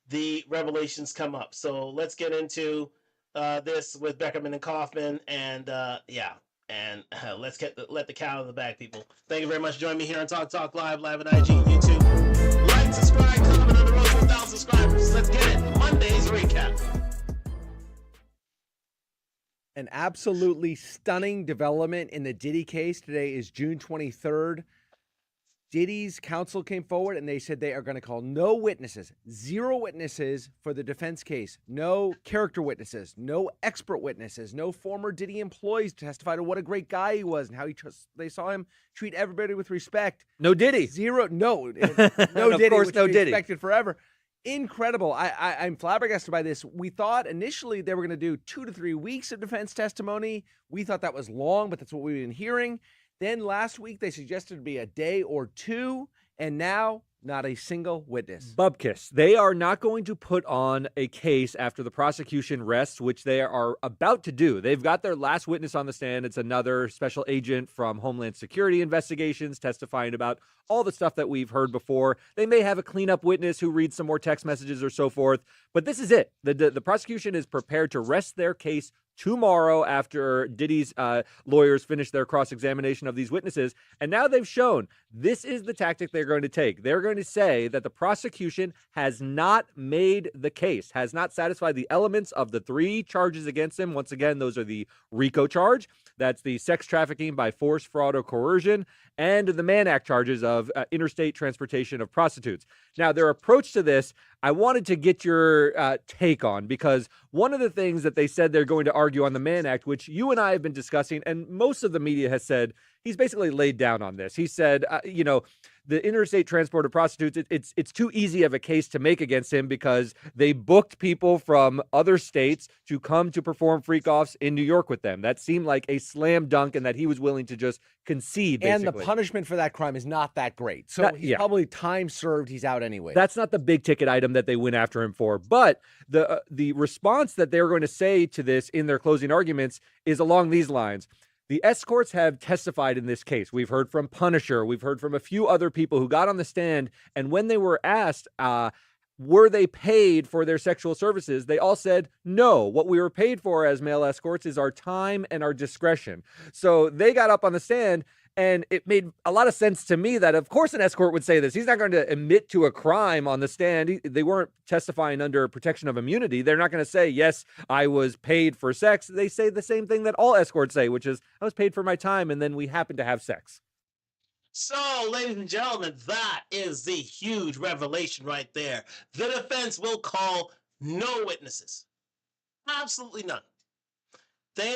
the revelations come up. So let's get into this with Beckerman and Kaufman, and let's let the cat out of the bag, people. Thank you very much for joining me here on Talk Live at IG, YouTube. Like, subscribe, comment on the road. 100,000 subscribers. Let's get it. Monday's recap. An absolutely stunning development in the Diddy case. Today is June 23rd. Diddy's counsel came forward and they said they are going to call no witnesses, 0 witnesses for the defense case, no character witnesses, no expert witnesses, no former Diddy employees to testify to what a great guy he was and how they saw him treat everybody with respect. No Diddy. 0, no Of Diddy, course, which no we Diddy. expected forever. Incredible. I'm flabbergasted by this. We thought initially they were going to do 2 to 3 weeks of defense testimony. We thought that was long, but that's what we've been hearing. Then last week, they suggested it'd be a day or 2, and now not a single witness. Bubkiss. They are not going to put on a case after the prosecution rests, which they are about to do. They've got their last witness on the stand. It's another special agent from Homeland Security Investigations testifying about all the stuff that we've heard before. They may have a cleanup witness who reads some more text messages or so forth, but this is it. The prosecution is prepared to rest their case tomorrow after Diddy's lawyers finish their cross-examination of these witnesses. And now they've shown this is the tactic they're going to take. They're going to say that the prosecution has not made the case, has not satisfied the elements of the 3 charges against them. Once again, those are the RICO charge. That's the sex trafficking by force, fraud, or coercion, and the Mann Act charges of interstate transportation of prostitutes. Now, their approach to this, I wanted to get your take on, because one of the things that they said they're going to argue on the Mann Act, which you and I have been discussing, and most of the media has said, he's basically laid down on this. He said, the interstate transport of prostitutes, it's too easy of a case to make against him because they booked people from other states to come to perform freak-offs in New York with them. That seemed like a slam dunk, and that he was willing to just concede, basically. And the punishment for that crime is not that great. So he's probably time served. He's out anyway. That's not the big ticket item that they went after him for. But the response that they're going to say to this in their closing arguments is along these lines. The escorts have testified in this case. We've heard from Punisher. We've heard from a few other people who got on the stand. And when they were asked, were they paid for their sexual services, they all said, no. What we were paid for as male escorts is our time and our discretion. So they got up on the stand, and it made a lot of sense to me that, of course, an escort would say this. He's not going to admit to a crime on the stand. They weren't testifying under protection of immunity. They're not going to say, yes, I was paid for sex. They say the same thing that all escorts say, which is, I was paid for my time, and then we happened to have sex. So, ladies and gentlemen, that is the huge revelation right there. The defense will call no witnesses. Absolutely none. They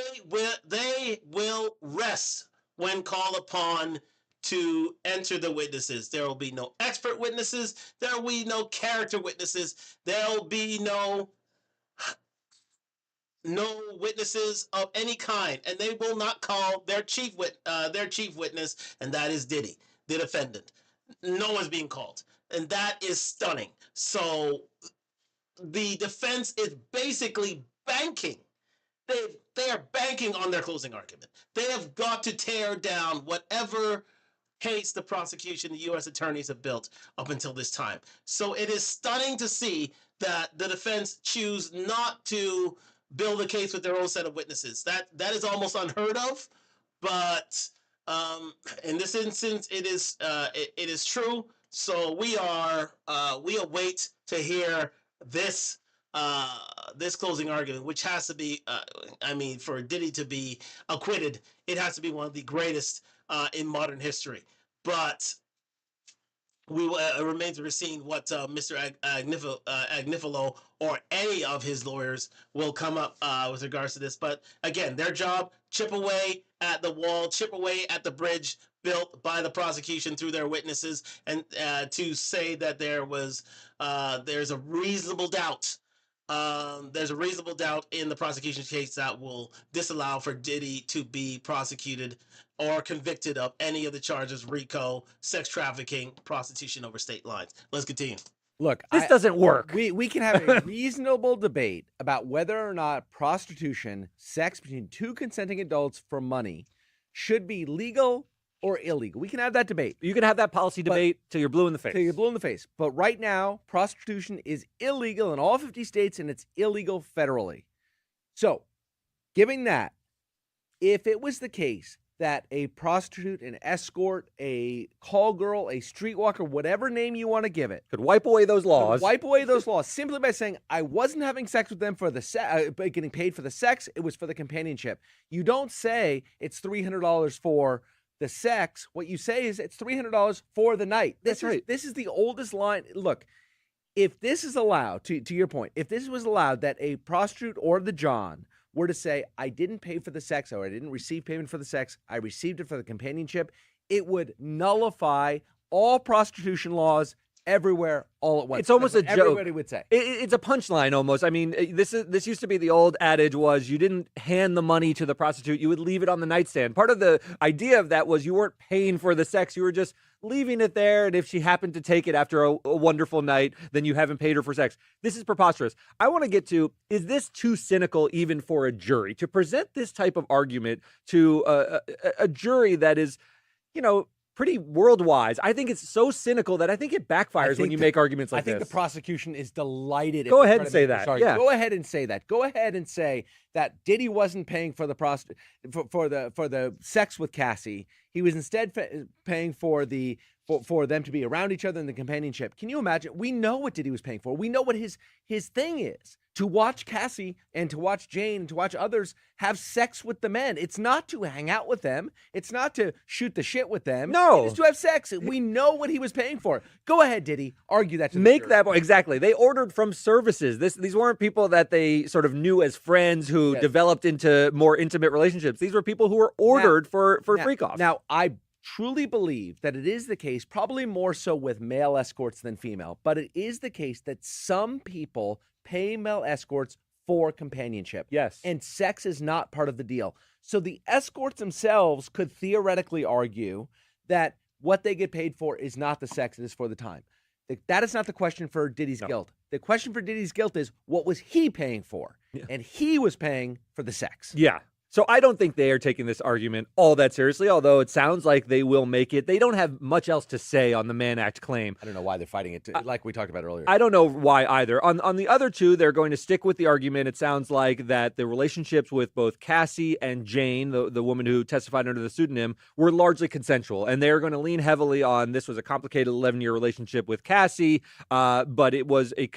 will rest when called upon to enter the witnesses. There will be no expert witnesses. There will be no character witnesses. There will be no witnesses of any kind, and they will not call their chief witness, and that is Diddy, the defendant. No one's being called, and that is stunning. So the defense is basically banking. They are banking on their closing argument. They have got to tear down whatever case the prosecution, the U.S. attorneys have built up until this time. So it is stunning to see that the defense choose not to build a case with their own set of witnesses. That is almost unheard of, but in this instance, it is true. So we await to hear this closing argument, which has to be, for Diddy to be acquitted, it has to be one of the greatest in modern history. But it remains to be seen what Mr. Agnifilo or any of his lawyers will come up with regards to this. But again, their job, chip away at the wall, chip away at the bridge built by the prosecution through their witnesses, and to say that there's a reasonable doubt. There's a reasonable doubt in the prosecution's case that will disallow for Diddy to be prosecuted or convicted of any of the charges: RICO, sex trafficking, prostitution over state lines. Let's continue. Look, this doesn't work. We can have a reasonable debate about whether or not prostitution, sex between 2 consenting adults for money, should be legal or illegal. We can have that debate. You can have that policy debate till you're blue in the face. Till you're blue in the face. But right now, prostitution is illegal in all 50 states, and it's illegal federally. So, given that, if it was the case that a prostitute, an escort, a call girl, a streetwalker, whatever name you want to give it, Could wipe away those laws. wipe away those laws simply by saying, I wasn't having sex with them for the getting paid for the sex. It was for the companionship. You don't say it's $300 for the sex. What you say is it's $300 for the night. That's right. This is the oldest line. Look, if this is allowed, to your point, if this was allowed that a prostitute or the John were to say, I didn't pay for the sex, or I didn't receive payment for the sex, I received it for the companionship, it would nullify all prostitution laws everywhere all at once. It's almost a That's what joke. everybody would say. It's a punchline almost. I mean, this used to be the old adage was you didn't hand the money to the prostitute, you would leave it on the nightstand. Part of the idea of that was you weren't paying for the sex, you were just leaving it there, and if she happened to take it after a wonderful night, then you haven't paid her for sex. This is preposterous. I want to get to, is this too cynical even for a jury to present this type of argument to a jury that is, pretty worldwide? I think it's so cynical that I think it backfires when you make arguments like this. I think the prosecution is delighted. Go ahead and say that. Yeah. Go ahead and say that. Go ahead and say that Diddy wasn't paying for the for the sex with Cassie. He was instead paying for them to be around each other in the companionship. Can you imagine? We know what Diddy was paying for. We know what his thing is. To watch Cassie and to watch Jane and to watch others have sex with the men. It's not to hang out with them. It's not to shoot the shit with them. No. It is to have sex. We know what he was paying for. Go ahead, Diddy. Argue that to the Make jury. that point. Exactly. They ordered from services. These weren't people that they sort of knew as friends who developed into more intimate relationships. These were people who were ordered for freak-offs. Now, I truly believe that it is the case, probably more so with male escorts than female, but it is the case that some people pay male escorts for companionship. Yes. And sex is not part of the deal. So the escorts themselves could theoretically argue that what they get paid for is not the sex, it is for the time. That is not the question for Diddy's guilt. The question for Diddy's guilt is, what was he paying for? Yeah. And he was paying for the sex. Yeah. So I don't think they are taking this argument all that seriously, although it sounds like they will make it. They don't have much else to say on the Mann Act claim. I don't know why they're fighting it, like we talked about earlier. I don't know why either. On the other two, they're going to stick with the argument. It sounds like that the relationships with both Cassie and Jane, the woman who testified under the pseudonym, were largely consensual. And they're going to lean heavily on this was a complicated 11-year relationship with Cassie, but it was a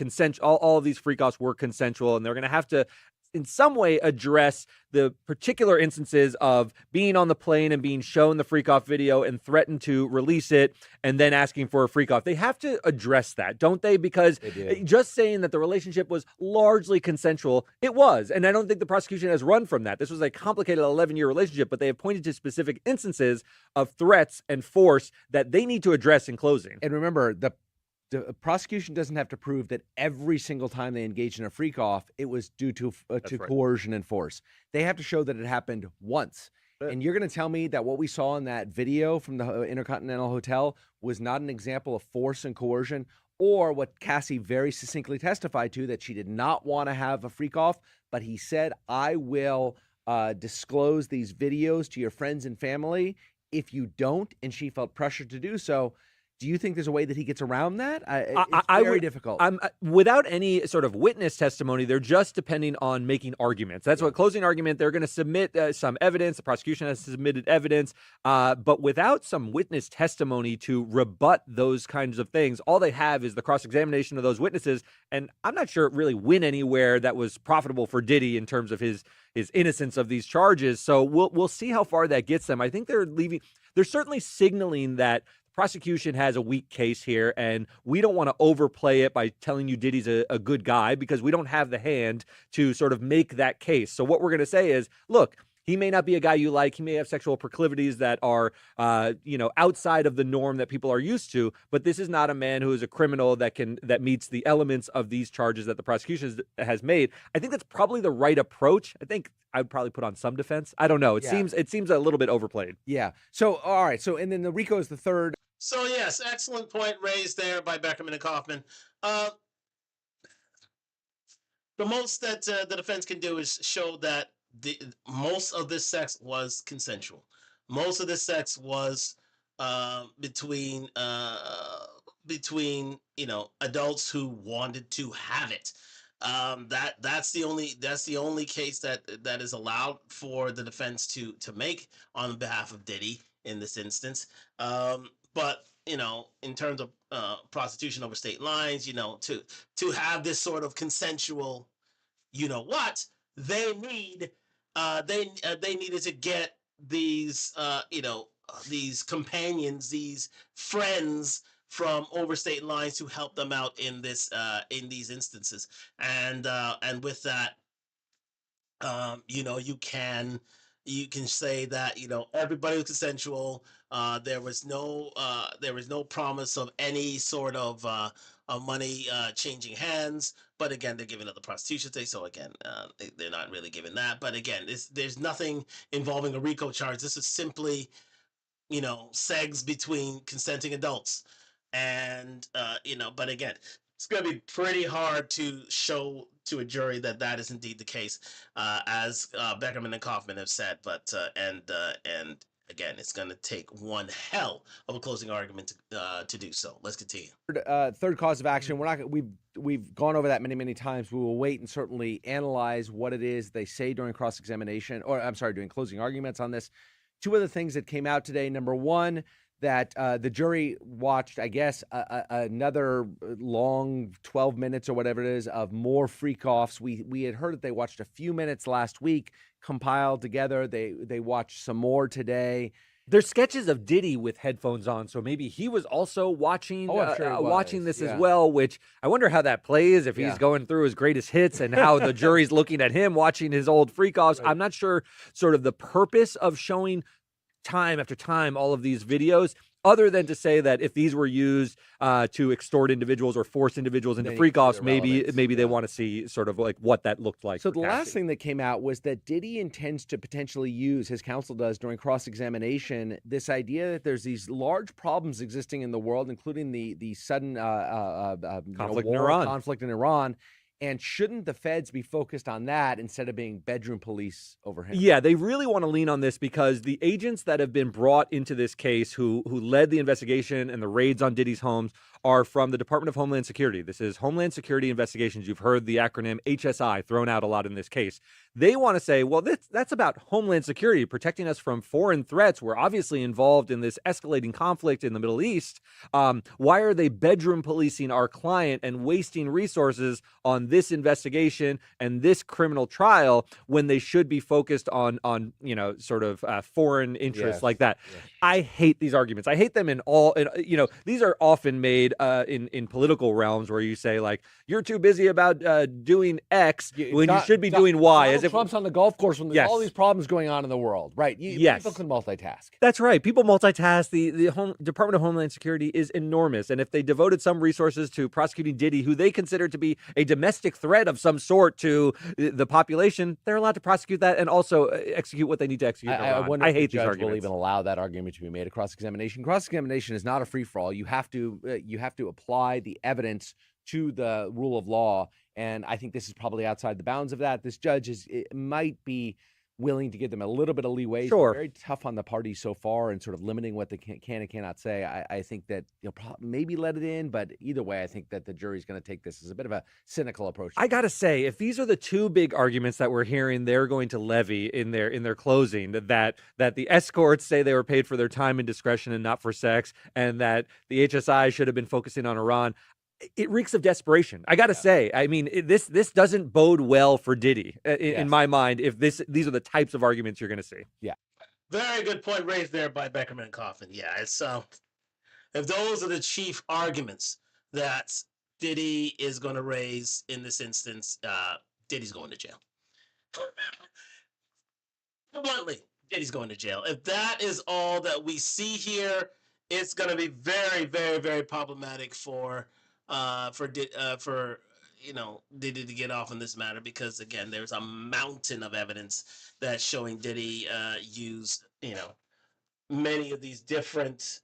all of these freak-offs were consensual, and they're going to have to in some way address the particular instances of being on the plane and being shown the freak-off video and threatened to release it and then asking for a freak-off. They have to address that, don't they? Because just saying that the relationship was largely consensual, it was. And I don't think the prosecution has run from that. This was a complicated 11-year relationship, but they have pointed to specific instances of threats and force that they need to address in closing. And remember, the prosecution doesn't have to prove that every single time they engaged in a freak-off, it was due to coercion and force. They have to show that it happened once. And you're going to tell me that what we saw in that video from the Intercontinental Hotel was not an example of force and coercion, or what Cassie very succinctly testified to, that she did not want to have a freak-off, but he said, I will disclose these videos to your friends and family if you don't, and she felt pressured to do so. Do you think there's a way that he gets around that? It's very difficult. Without any sort of witness testimony, they're just depending on making arguments. That's what closing argument, they're going to submit some evidence. The prosecution has submitted evidence, but without some witness testimony to rebut those kinds of things, all they have is the cross-examination of those witnesses. And I'm not sure it really went anywhere that was profitable for Diddy in terms of his innocence of these charges. So we'll see how far that gets them. I think they're certainly signaling that prosecution has a weak case here, and we don't want to overplay it by telling you Diddy's a good guy because we don't have the hand to sort of make that case. So what we're going to say is, look, he may not be a guy you like. He may have sexual proclivities that are, outside of the norm that people are used to. But this is not a man who is a criminal that meets the elements of these charges that the prosecution has made. I think that's probably the right approach. I think I'd probably put on some defense. I don't know. It seems a little bit overplayed. Yeah. So all right. So and then the RICO is the third. So yes, excellent point raised there by Beckerman and Kaufman. The most that the defense can do is show that most of this sex was consensual. Most of this sex was between adults who wanted to have it. That's the only case that is allowed for the defense to make on behalf of Diddy in this instance. But in terms of prostitution over state lines, to have this sort of consensual, what they need, they needed to get these companions, these friends from overstate lines to help them out in these instances, and with that, you can say that everybody was consensual. There was no promise of any sort of money changing hands. But again, they're giving up the prostitution thing, so again, they're not really giving that. But again, there's nothing involving a RICO charge. This is simply segs between consenting adults, and but again, it's going to be pretty hard to show to a jury that that is indeed the case, as Beckerman and Kaufman have said. But and again, it's going to take one hell of a closing argument to do so. Let's continue. Third cause of action. We're not. We've gone over that many times. We will wait and certainly analyze what it is they say during cross-examination, or I'm sorry, during closing arguments on this. Two other things that came out today. Number one, that the jury watched, I guess, another long 12 minutes or whatever it is of more freak-offs. We had heard that they watched a few minutes last week, compiled together. They watched some more today. There's sketches of Diddy with headphones on, so maybe he was also watching watching this as well, which I wonder how that plays, if he's going through his greatest hits and how the jury's looking at him watching his old freak-offs. Right. I'm not sure sort of the purpose of showing time after time all of these videos, other than to say that if these were used to extort individuals or force individuals into freak-offs, maybe they want to see sort of like what that looked like. So the last thing that came out was that Diddy intends to potentially use, his counsel does during cross-examination, this idea that there's these large problems existing in the world, including the sudden conflict in Iran. And shouldn't the feds be focused on that instead of being bedroom police over him? Yeah, they really want to lean on this because the agents that have been brought into this case who led the investigation and the raids on Diddy's homes are from the Department of Homeland Security. This is Homeland Security Investigations. You've heard the acronym HSI thrown out a lot in this case. They want to say, well, that's about Homeland Security, protecting us from foreign threats. We're obviously involved in this escalating conflict in the Middle East. Why are they bedroom policing our client and wasting resources on this investigation and this criminal trial when they should be focused on sort of foreign interests like that? Yes. I hate these arguments. I hate them in all. These are often made in political realms where you say, like, you're too busy about doing X when you should be doing Y. As if Trump's on the golf course when there's all these problems going on in the world, right? People can multitask. That's right. People multitask. The Department of Homeland Security is enormous, and if they devoted some resources to prosecuting Diddy, who they consider to be a domestic threat of some sort to the population, they're allowed to prosecute that and also execute what they need to execute. I wonder if hate the these judge arguments. will even allow that argument to be made at cross-examination. Cross-examination is not a free-for-all. You have to apply the evidence to the rule of law, and I think this is probably outside the bounds of that. This judge might be willing to give them a little bit of leeway. Sure. Very tough on the parties so far and sort of limiting what they can and cannot say. I think that maybe let it in, but either way, I think that the jury's going to take this as a bit of a cynical approach. I got to say, if these are the two big arguments that we're hearing they're going to levy in their closing, that the escorts say they were paid for their time and discretion and not for sex, and that the HSI should have been focusing on Iran, it reeks of desperation. I got to say, I mean, this doesn't bode well for Diddy in my mind. If these are the types of arguments you're going to see. Yeah. Very good point raised there by Beckerman and Kaufman. Yeah, it's if those are the chief arguments that Diddy is going to raise in this instance, Diddy's going to jail. Bluntly, Diddy's going to jail. If that is all that we see here, it's going to be very, very, very problematic for Diddy to get off in this matter, because again, there's a mountain of evidence that's showing Diddy used many of these different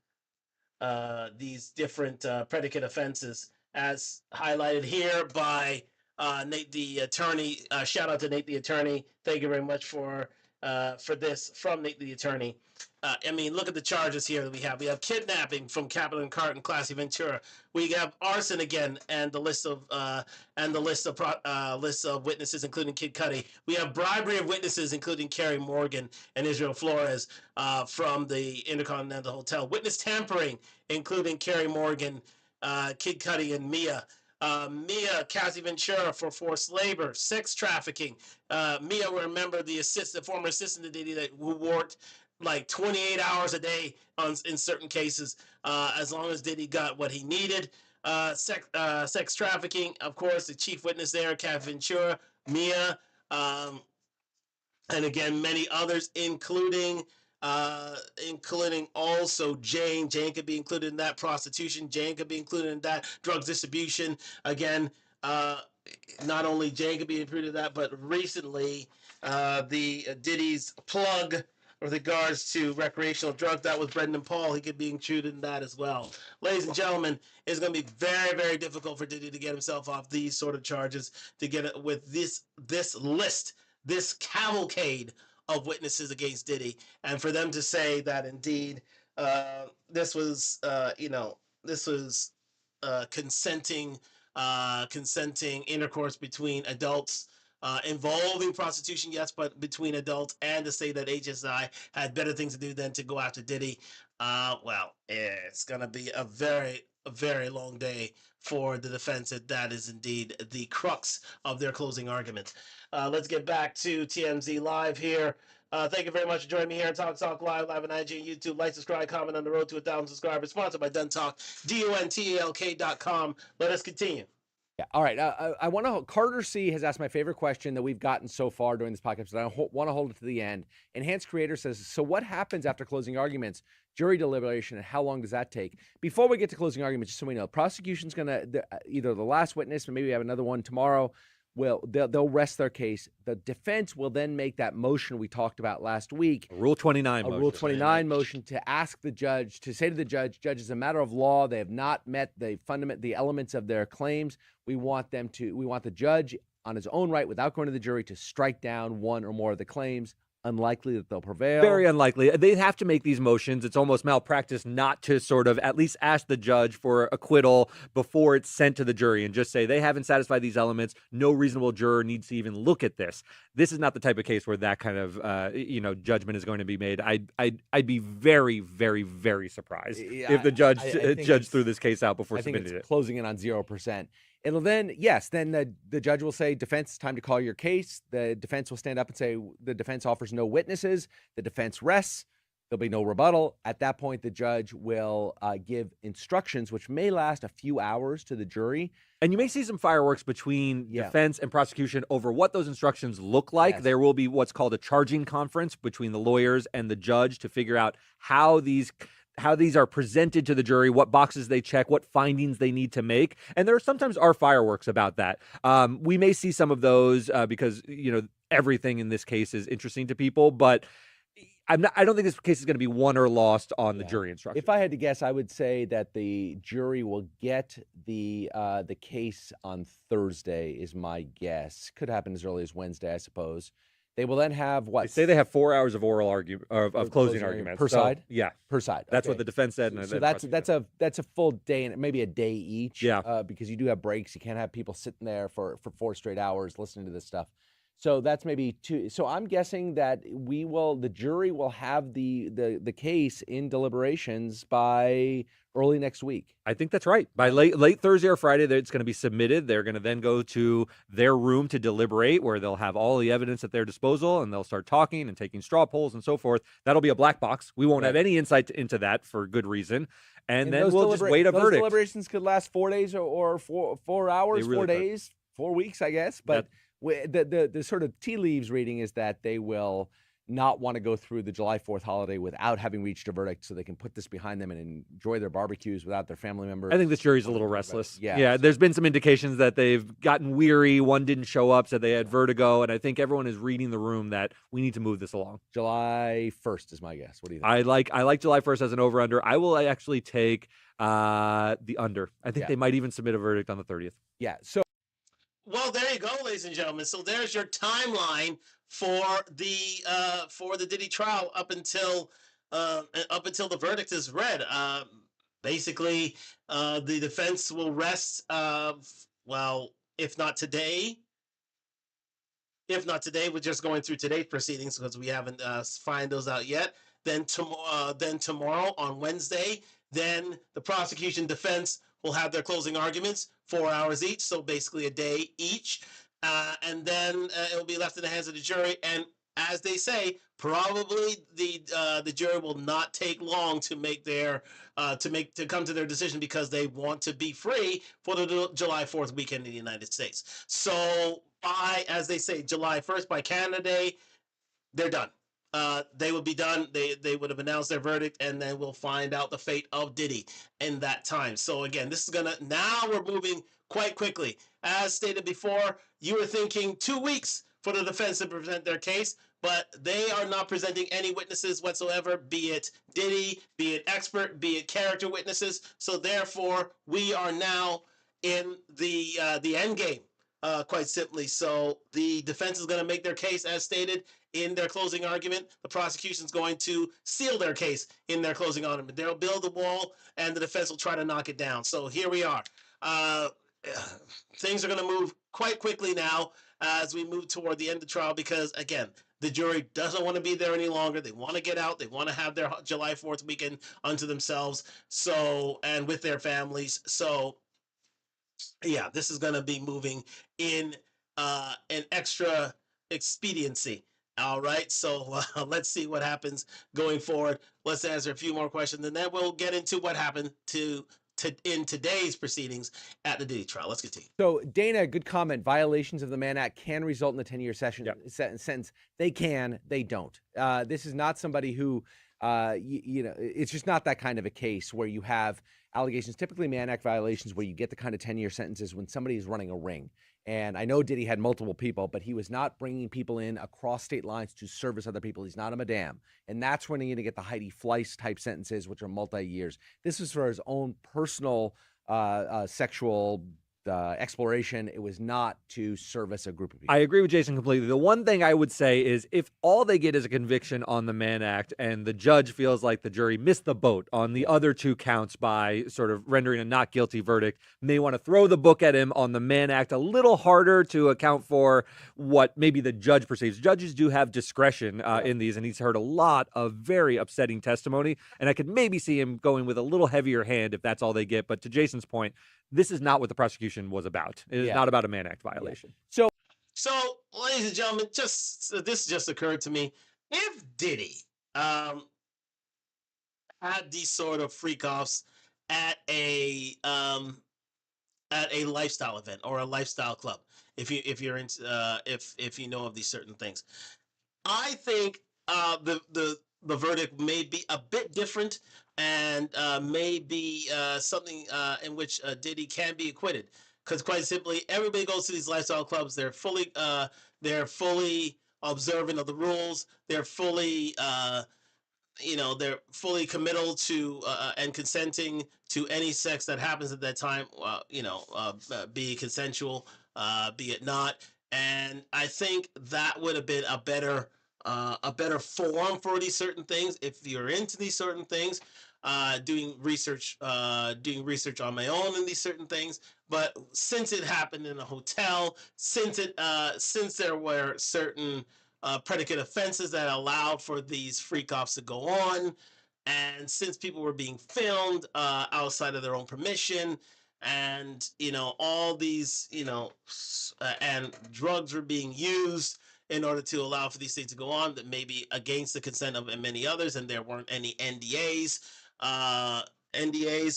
predicate offenses, as highlighted here by Nate the attorney. Shout out to Nate the attorney. Thank you very much for for this from the attorney. I mean, look at the charges here that we have. We have kidnapping from Captain Carton, Classy Ventura. We have arson again, and the list of witnesses, including Kid Cudi. We have bribery of witnesses, including Kerry Morgan and Israel Flores from the Intercontinental Hotel. Witness tampering, including Kerry Morgan, Kid Cudi, and Mia. Mia Cassie Ventura for forced labor, sex trafficking. Mia, remember the former assistant to Diddy who worked like 28 hours a day in certain cases, as long as Diddy got what he needed. Sex trafficking, of course, the chief witness there, Cassie Ventura, Mia, and again many others, including also Jane. Jane could be included in that. Prostitution. Jane could be included in that. Drugs distribution. Again, not only Jane could be included in that, but recently the Diddy's plug with regards to recreational drugs, that was Brendan Paul. He could be included in that as well. Ladies and gentlemen, it's going to be very, very difficult for Diddy to get himself off these sort of charges, to get it with this list, this cavalcade of witnesses against Diddy, and for them to say that indeed this was consenting intercourse between adults, involving prostitution, yes, but between adults, and to say that HSI had better things to do than to go after Diddy. Well, it's gonna be a very long day for the defense. That is indeed the crux of their closing argument. Let's get back to TMZ Live here. Thank you very much for joining me here on Talk Live on IG and YouTube. Like, subscribe, comment on the road to 1,000 subscribers. Sponsored by Duntalk, DUNTALK.com. Let us continue. Yeah. All right. I want to. Carter C has asked my favorite question that we've gotten so far during this podcast, but I want to hold it to the end. Enhanced Creator says, so what happens after closing arguments, jury deliberation, and how long does that take? Before we get to closing arguments, just so we know, prosecution's going to, either the last witness, or maybe we have another one tomorrow, they'll rest their case. The defense will then make that motion we talked about last week. Rule 29 motion. Rule 29 motion to ask the judge, to say to the judge, as a matter of law, they have not met the elements of their claims. We want the judge on his own right, without going to the jury, to strike down one or more of the claims. Unlikely that they'll prevail. Very unlikely. They have to make these motions. It's almost malpractice not to sort of at least ask the judge for acquittal before it's sent to the jury and just say they haven't satisfied these elements. No reasonable juror needs to even look at this. This is not the type of case where that kind of judgment is going to be made. I'd be very, very, very surprised if the judge threw this case out before submitting it. Closing in on 0%. It'll then, the judge will say, defense, time to call your case. The defense will stand up and say, the defense offers no witnesses. The defense rests. There'll be no rebuttal. At that point, the judge will give instructions, which may last a few hours, to the jury. And you may see some fireworks between defense and prosecution over what those instructions look like. Yes. There will be what's called a charging conference between the lawyers and the judge to figure out how these are presented to the jury, what boxes they check, what findings they need to make. And there sometimes are fireworks about that. We may see some of those because, everything in this case is interesting to people, but I don't think this case is going to be won or lost on the jury instruction. If I had to guess, I would say that the jury will get the case on Thursday, is my guess. Could happen as early as Wednesday, I suppose. They will then have what? They say they have 4 hours of oral argument of closing arguments per side. Yeah, per side. That's what the defense said. So that's a full day and maybe a day each. Yeah, because you do have breaks. You can't have people sitting there for 4 straight hours listening to this stuff. So that's maybe 2. So I'm guessing that the jury will have the case in deliberations by early next week. I think that's right. By late Thursday or Friday, it's going to be submitted. They're going to then go to their room to deliberate, where they'll have all the evidence at their disposal, and they'll start talking and taking straw polls and so forth. That'll be a black box. We won't have any insight into that for good reason. And then we'll just wait a verdict. Those deliberations could last 4 days or 4 hours, really 4 days, 4 weeks, I guess. But the sort of tea leaves reading is that they will not want to go through the July 4th holiday without having reached a verdict, so they can put this behind them and enjoy their barbecues without their family members. I think this jury's a little restless. Yeah. There's been some indications that they've gotten weary. One didn't show up, said they had vertigo, and I think everyone is reading the room that we need to move this along. July 1st is my guess. What do you think? I like July 1st as an over-under. I will actually take the under. I think they might even submit a verdict on the 30th. Yeah, so well, there you go, ladies and gentlemen. So there's your timeline for the Diddy trial up until the verdict is read. Basically, the defense will rest. Well, if not today, we're just going through today's proceedings because we haven't find those out yet. Then tomorrow on Wednesday, then the prosecution defense will have their closing arguments, 4 hours each, so basically a day each, and then it'll be left in the hands of the jury. And as they say, probably the jury will not take long to make their to come to their decision because they want to be free for the July 4th weekend in the United States. So by, as they say, July 1st, by Canada Day, they're done. They would be done. They would have announced their verdict, and then we'll find out the fate of Diddy in that time. So again, this is now we're moving quite quickly. As stated before, you were thinking 2 weeks for the defense to present their case, but they are not presenting any witnesses whatsoever, be it Diddy, be it expert, be it character witnesses. So therefore, we are now in the end game. Quite simply. So the defense is going to make their case as stated in their closing argument. The prosecution is going to seal their case in their closing argument. They'll build the wall, and the defense will try to knock it down. So here we are. Things are going to move quite quickly now as we move toward the end of the trial because, again, the jury doesn't want to be there any longer. They want to get out. They want to have their July 4th weekend unto themselves. So, and with their families. So, yeah, this is going to be moving in an extra expediency. All right, so let's see what happens going forward. Let's answer a few more questions, and then we'll get into what happened in today's proceedings at the Diddy trial. Let's continue. So, Dana, good comment. Violations of the Mann Act can result in a 10-year sentence. They can, they don't. This is not somebody who, it's just not that kind of a case where you have allegations, typically Mann Act violations, where you get the kind of 10-year sentences when somebody is running a ring. And I know Diddy had multiple people, but he was not bringing people in across state lines to service other people. He's not a madam. And that's when you're going to get the Heidi Fleiss type sentences, which are multi-years. This is for his own personal sexual exploration. It was not to service a group of people. I agree with Jason completely. The one thing I would say is if all they get is a conviction on the Mann Act and the judge feels like the jury missed the boat on the other 2 counts by sort of rendering a not guilty verdict, may want to throw the book at him on the Mann Act a little harder to account for what maybe the judge perceives. Judges do have discretion in these, and he's heard a lot of very upsetting testimony, and I could maybe see him going with a little heavier hand if that's all they get. But to Jason's point, this is not what the prosecution was about. It is not about a Mann Act violation. So, ladies and gentlemen, this just occurred to me. If Diddy had these sort of freak-offs at a lifestyle event or a lifestyle club, if you're into if you know of these certain things, I think the verdict may be a bit different and may be something in which Diddy can be acquitted. Because quite simply, everybody goes to these lifestyle clubs. They're fully observant of the rules. They're fully they're fully committal to and consenting to any sex that happens at that time. Be it consensual, be it not. And I think that would have been a better forum for these certain things. If you're into these certain things, doing research on my own in these certain things. But since it happened in a hotel, since there were certain predicate offenses that allowed for these freak-offs to go on, and since people were being filmed outside of their own permission, and all these and drugs were being used in order to allow for these things to go on, that may be against the consent of many others, and there weren't any NDAs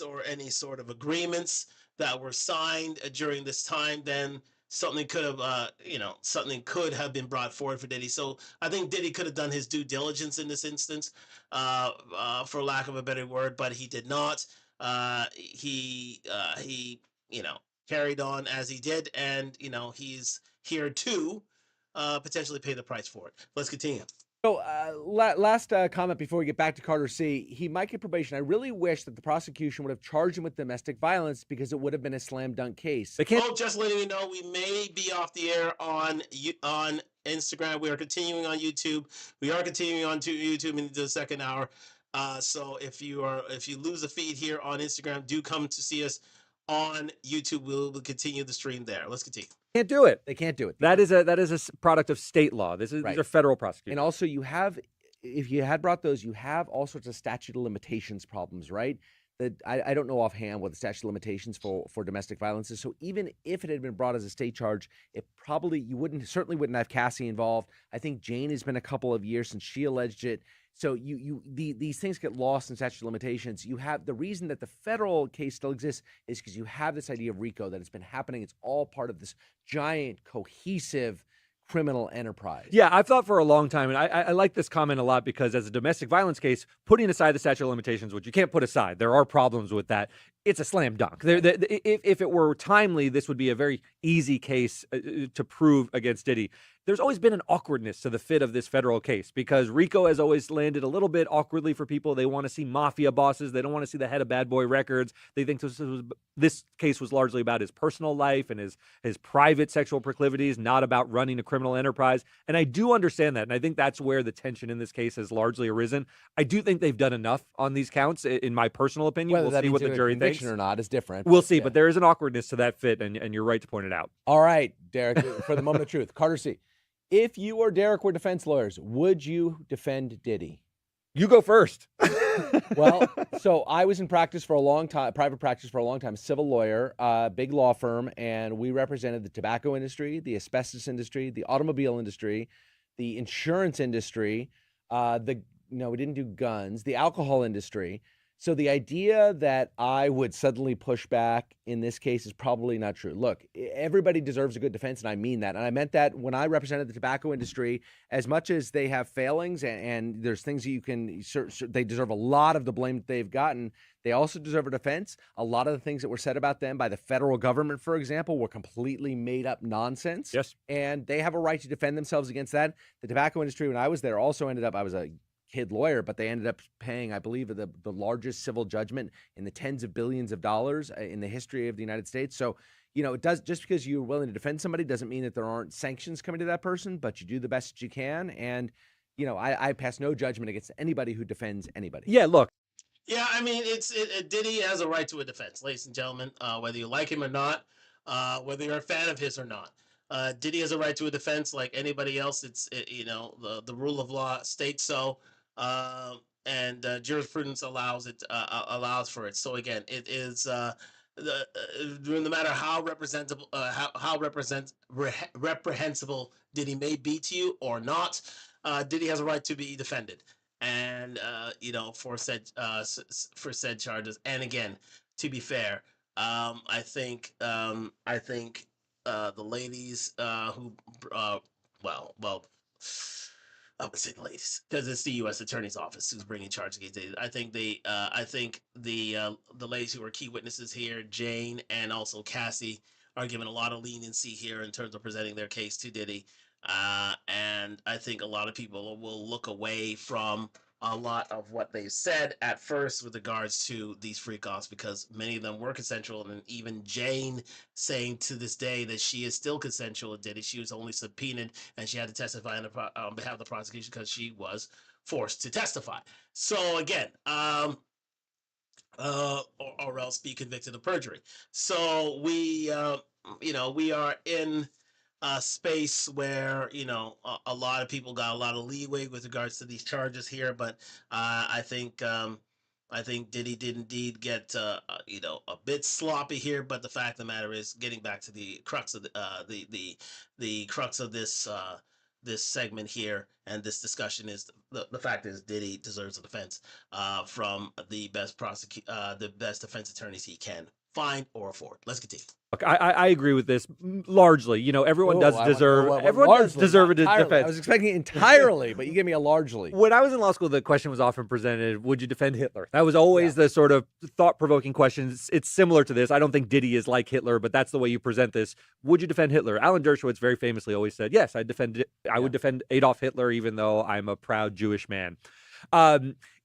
or any sort of agreements that were signed during this time, then something could have been brought forward for Diddy. So I think Diddy could have done his due diligence in this instance, for lack of a better word, but he did not. He carried on as he did, and he's here to potentially pay the price for it. Let's continue. So last comment before we get back to Carter C. He might get probation. I really wish that the prosecution would have charged him with domestic violence because it would have been a slam dunk case. Just letting you know, we may be off the air on Instagram. We are continuing on YouTube. We are continuing on to YouTube into the second hour. So if you lose a feed here on Instagram, do come to see us on YouTube. We'll continue the stream there. Let's continue. Can't do it. They can't do it. That is a product of state law. These are federal prosecutors. And also, you have, if you had brought those, you have all sorts of statute of limitations problems, right? That I don't know offhand what the statute of limitations for domestic violence is. So even if it had been brought as a state charge, it probably certainly wouldn't have Cassie involved. I think Jane has been a couple of years since she alleged it. So these things get lost in statute of limitations. You have the reason that the federal case still exists is because you have this idea of RICO that has been happening. It's all part of this giant cohesive criminal enterprise. Yeah, I've thought for a long time, and I like this comment a lot because as a domestic violence case, putting aside the statute of limitations, which you can't put aside, there are problems with that. It's a slam dunk. If it were timely, this would be a very easy case to prove against Diddy. There's always been an awkwardness to the fit of this federal case because RICO has always landed a little bit awkwardly for people. They want to see mafia bosses. They don't want to see the head of Bad Boy Records. They think this case was largely about his personal life and his private sexual proclivities, not about running a criminal enterprise. And I do understand that. And I think that's where the tension in this case has largely arisen. I do think they've done enough on these counts, in my personal opinion. Whether we'll see what the jury thinks or not is different. We'll see, but there is an awkwardness to that fit, and you're right to point it out. All right, Derek, for the moment of truth. Carter C., if you or Derek were defense lawyers, would you defend Diddy? You go first. Well, so I was in practice for a long time, private practice for a long time, civil lawyer, big law firm, and we represented the tobacco industry, the asbestos industry, the automobile industry, the insurance industry, we didn't do guns, the alcohol industry. So the idea that I would suddenly push back in this case is probably not true. Look, everybody deserves a good defense, and I mean that. And I meant that when I represented the tobacco industry, as much as they have failings and there's things that they deserve a lot of the blame that they've gotten, they also deserve a defense. A lot of the things that were said about them by the federal government, for example, were completely made up nonsense. Yes. And they have a right to defend themselves against that. The tobacco industry, when I was there, also I was a kid lawyer, but they ended up paying, I believe, the largest civil judgment in the tens of billions of dollars in the history of the United States. So, it does, just because you're willing to defend somebody doesn't mean that there aren't sanctions coming to that person, but you do the best that you can. And, I pass no judgment against anybody who defends anybody. Yeah, look. Yeah, I mean, Diddy has a right to a defense, ladies and gentlemen, whether you like him or not, whether you're a fan of his or not. Diddy has a right to a defense like anybody else. The rule of law states so. And jurisprudence allows for it. So again, it is no matter how reprehensible Diddy may be to you or not, Diddy has a right to be defended, and for said charges. And again, to be fair, I think the ladies who I would say the ladies, because it's the U.S. Attorney's Office who's bringing charges against Diddy. I think the ladies who are key witnesses here, Jane and also Cassie, are given a lot of leniency here in terms of presenting their case to Diddy. And I think a lot of people will look away from a lot of what they've said at first with regards to these freak-offs, because many of them were consensual, and even Jane saying to this day that she is still consensual with Diddy. She was only subpoenaed and she had to testify on behalf of the prosecution because she was forced to testify. So again, or else be convicted of perjury. So we are in a space where a lot of people got a lot of leeway with regards to these charges here, but I think Diddy did indeed get a bit sloppy here. But the fact of the matter is, getting back to the crux of the crux of this segment here and this discussion is the fact is Diddy deserves a defense from the best defense attorneys he can find or afford. Let's continue. Look, I agree with this largely. Everyone does deserve a defense. I was expecting it entirely, but you gave me a largely. When I was in law school, the question was often presented, would you defend Hitler? That was always the sort of thought-provoking question. It's similar to this. I don't think Diddy is like Hitler, but that's the way you present this. Would you defend Hitler? Alan Dershowitz very famously always said, yes, I would defend Adolf Hitler, even though I'm a proud Jewish man.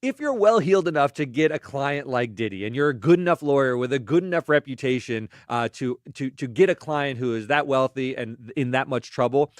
If you're well-heeled enough to get a client like Diddy, and you're a good enough lawyer with a good enough reputation to get a client who is that wealthy and in that much trouble,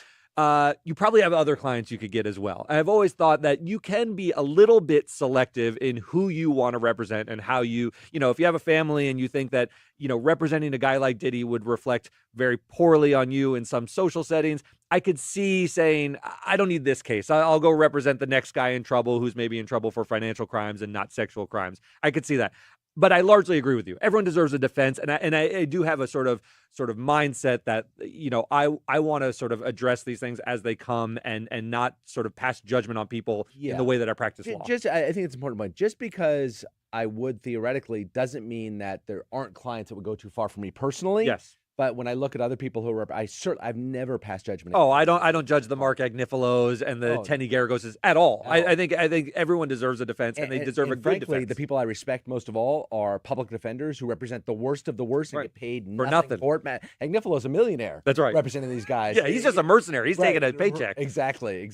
you probably have other clients you could get as well. I've always thought that you can be a little bit selective in who you want to represent and how you know, if you have a family and you think that, you know, representing a guy like Diddy would reflect very poorly on you in some social settings, I could see saying, I don't need this case. I'll go represent the next guy in trouble who's maybe in trouble for financial crimes and not sexual crimes. I could see that. But I largely agree with you. Everyone deserves a defense, and I do have a sort of mindset that, you know, I want to sort of address these things as they come and not sort of pass judgment on people in the way that I practice law. I think it's an important point. Just because I would theoretically doesn't mean that there aren't clients that would go too far for me personally. Yes. But when I look at other people who are, I've never passed judgment. Oh, I don't judge the Mark Agnifilos and the Tenny Garagoses at all. I think everyone deserves a defense, and they deserve a good frankly, defense. The people I respect most of all are public defenders who represent the worst of the worst and get paid for nothing. For it. Agnifilo's a millionaire. That's right. Representing these guys. Yeah, he's just a mercenary. He's taking a paycheck. Exactly.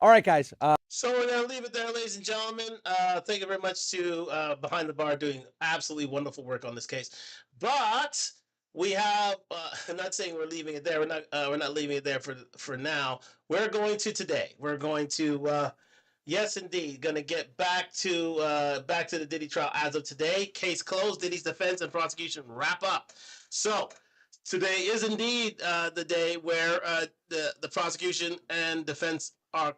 All right, guys. So we're going to leave it there, ladies and gentlemen. Thank you very much to Behind the Bar doing absolutely wonderful work on this case. But we have, I'm not saying we're leaving it there. We're not leaving it there for now. We're going to today. We're going to, yes, indeed, going to get back to the Diddy trial as of today. Case closed. Diddy's defense and prosecution wrap up. So today is indeed the day where the prosecution and defense are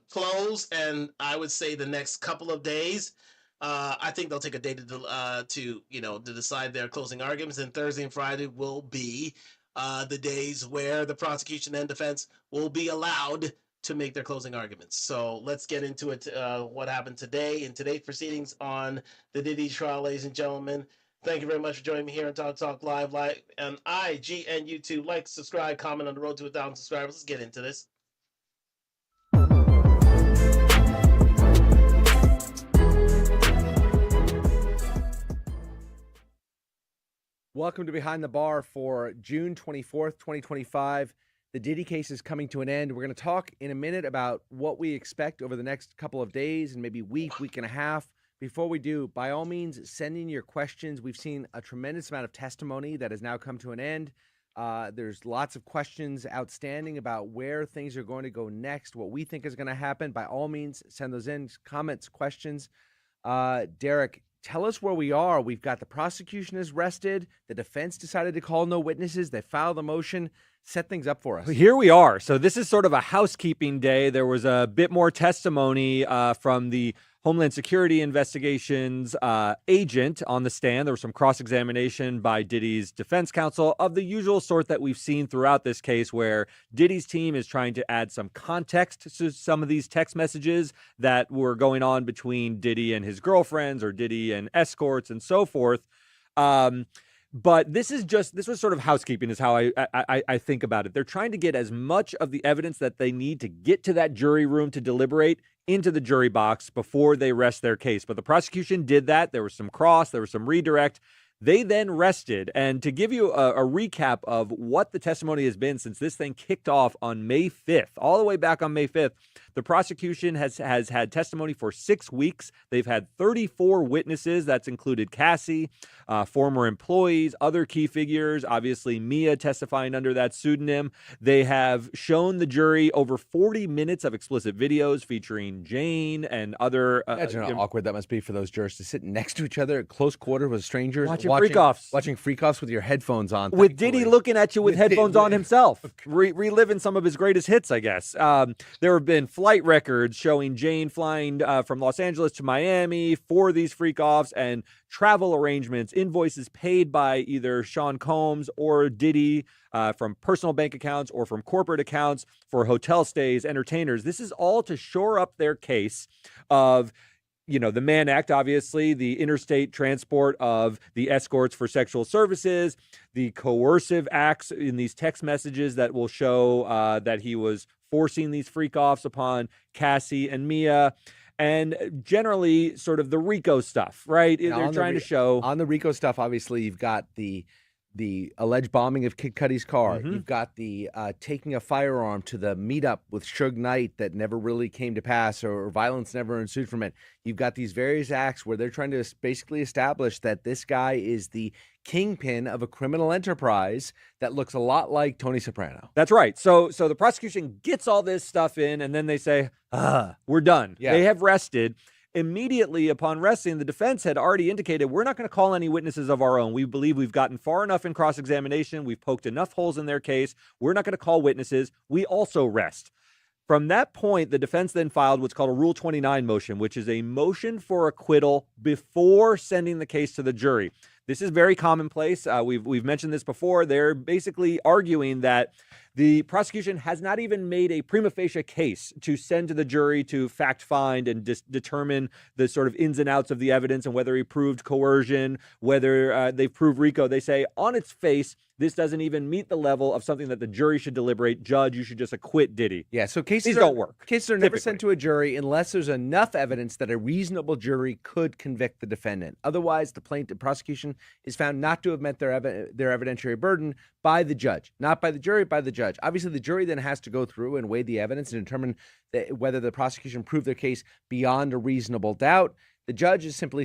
closed, and I would say the next couple of days. I think they'll take a day to decide their closing arguments. And Thursday and Friday will be the days where the prosecution and defense will be allowed to make their closing arguments. So let's get into it. What happened today in today's proceedings on the Diddy trial, ladies and gentlemen. Thank you very much for joining me here on Talk Live on IG and YouTube. Like, subscribe, comment on the road to 1,000 subscribers. Let's get into this. Welcome to Behind the Bar for June 24th, 2025. The Diddy case is coming to an end. We're going to talk in a minute about what we expect over the next couple of days and maybe week and a half. Before we do, by all means, send in your questions. We've seen a tremendous amount of testimony that has now come to an end. There's lots of questions outstanding about where things are going to go next, what we think is going to happen. By all means, send those in, comments, questions. Derek, tell us where we are. We've got the prosecution is rested. The defense decided to call no witnesses. They filed the motion. Set things up for us. Here we are. So this is sort of a housekeeping day. There was a bit more testimony from the Homeland Security Investigations agent on the stand. There was some cross-examination by Diddy's defense counsel of the usual sort that we've seen throughout this case, where Diddy's team is trying to add some context to some of these text messages that were going on between Diddy and his girlfriends or Diddy and escorts and so forth. But this was sort of housekeeping is how I think about it. They're trying to get as much of the evidence that they need to get to that jury room to deliberate into the jury box before they rest their case. But the prosecution did that. There was some cross, there was some redirect. They then rested. And to give you a recap of what the testimony has been since this thing kicked off on May 5th, all the way back on May 5th, the prosecution has had testimony for 6 weeks. They've had 34 witnesses. That's included Cassie, former employees, other key figures, obviously Mia testifying under that pseudonym. They have shown the jury over 40 minutes of explicit videos featuring Jane and other... Imagine how awkward that must be for those jurors to sit next to each other at close quarter with strangers. Watching freak-offs with your headphones on. With Diddy looking at you with headphones on himself. Reliving some of his greatest hits, I guess. There have been flight records showing Jane flying from Los Angeles to Miami for these freak-offs, and travel arrangements, invoices paid by either Sean Combs or Diddy from personal bank accounts or from corporate accounts for hotel stays, entertainers. This is all to shore up their case of... the Mann Act, obviously, the interstate transport of the escorts for sexual services, the coercive acts in these text messages that will show that he was forcing these freak-offs upon Cassie and Mia, and generally sort of the RICO stuff, right? They're trying to show... On the RICO stuff, obviously, you've got the the alleged bombing of Kid Cudi's car. Mhm. You've got the taking a firearm to the meetup with Suge Knight that never really came to pass, or violence never ensued from it. You've got these various acts where they're trying to basically establish that this guy is the kingpin of a criminal enterprise that looks a lot like Tony Soprano. That's right. So the prosecution gets all this stuff in, and then they say, we're done. Yeah. They have rested. Immediately upon resting, the defense had already indicated, we're not going to call any witnesses of our own. We believe we've gotten far enough in cross-examination. We've poked enough holes in their case. We're not going to call witnesses. We also rest. From that point, the defense then filed what's called a Rule 29 motion, which is a motion for acquittal before sending the case to the jury. This is very commonplace. We've mentioned this before. They're basically arguing that the prosecution has not even made a prima facie case to send to the jury to fact find and determine the sort of ins and outs of the evidence and whether he proved coercion, whether they've proved RICO. They say on its face, this doesn't even meet the level of something that the jury should deliberate. Judge, you should just acquit Diddy. Yeah, so These don't work. Cases are never sent to a jury unless there's enough evidence that a reasonable jury could convict the defendant. Otherwise, the prosecution is found not to have met their evidentiary burden by the judge, not by the jury, by the judge. Obviously, the jury then has to go through and weigh the evidence and determine whether the prosecution proved their case beyond a reasonable doubt. The judge is simply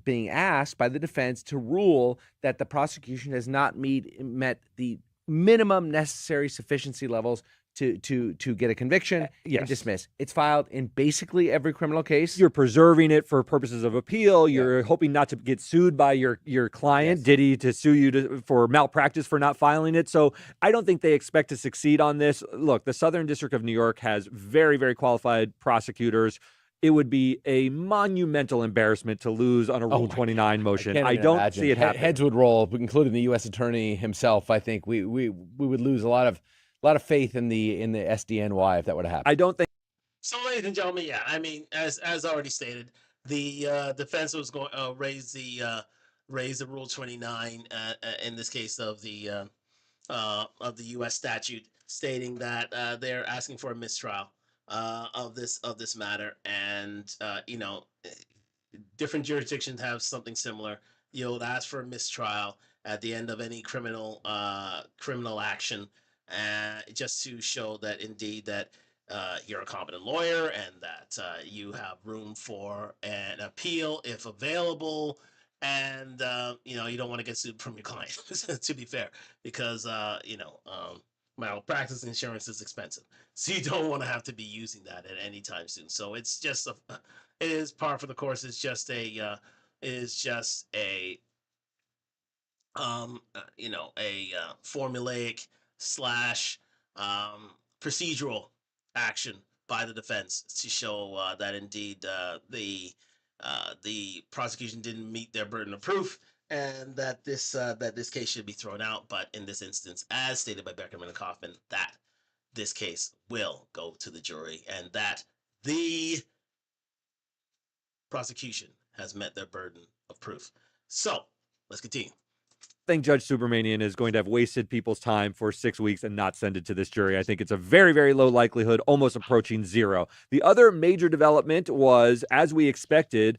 being asked by the defense to rule that the prosecution has not met the minimum necessary sufficiency levels to get a conviction and dismiss. It's filed in basically every criminal case. You're preserving it for purposes of appeal. You're hoping not to get sued by your client, Diddy, to sue you for malpractice for not filing it. So I don't think they expect to succeed on this. Look, the Southern District of New York has very, very qualified prosecutors. It would be a monumental embarrassment to lose on a Rule 29 motion. I don't see it happening. Heads would roll, including the U.S. Attorney himself. I think we would lose a lot of faith in the SDNY if that would have happened. I don't think. So, ladies and gentlemen, yeah, I mean, as already stated, the defense was going to raise the Rule 29 in this case of the U.S. statute, stating that they're asking for a mistrial of this matter, and different jurisdictions have something similar. You'll ask for a mistrial at the end of any criminal action, just to show that indeed that you're a competent lawyer and that you have room for an appeal if available, and you don't want to get sued from your client. To be fair, because malpractice insurance is expensive, so you don't want to have to be using that at any time soon. So it's just it is par for the course. It's just a formulaic / procedural action by the defense to show that indeed the prosecution didn't meet their burden of proof, and that this case should be thrown out. But in this instance, as stated by Beckerman and Kaufman, that this case will go to the jury, and that the prosecution has met their burden of proof. So let's continue. I think Judge Subramanian is going to have wasted people's time for 6 weeks and not send it to this jury. I think it's a very, very low likelihood, almost approaching zero. The other major development was, as we expected,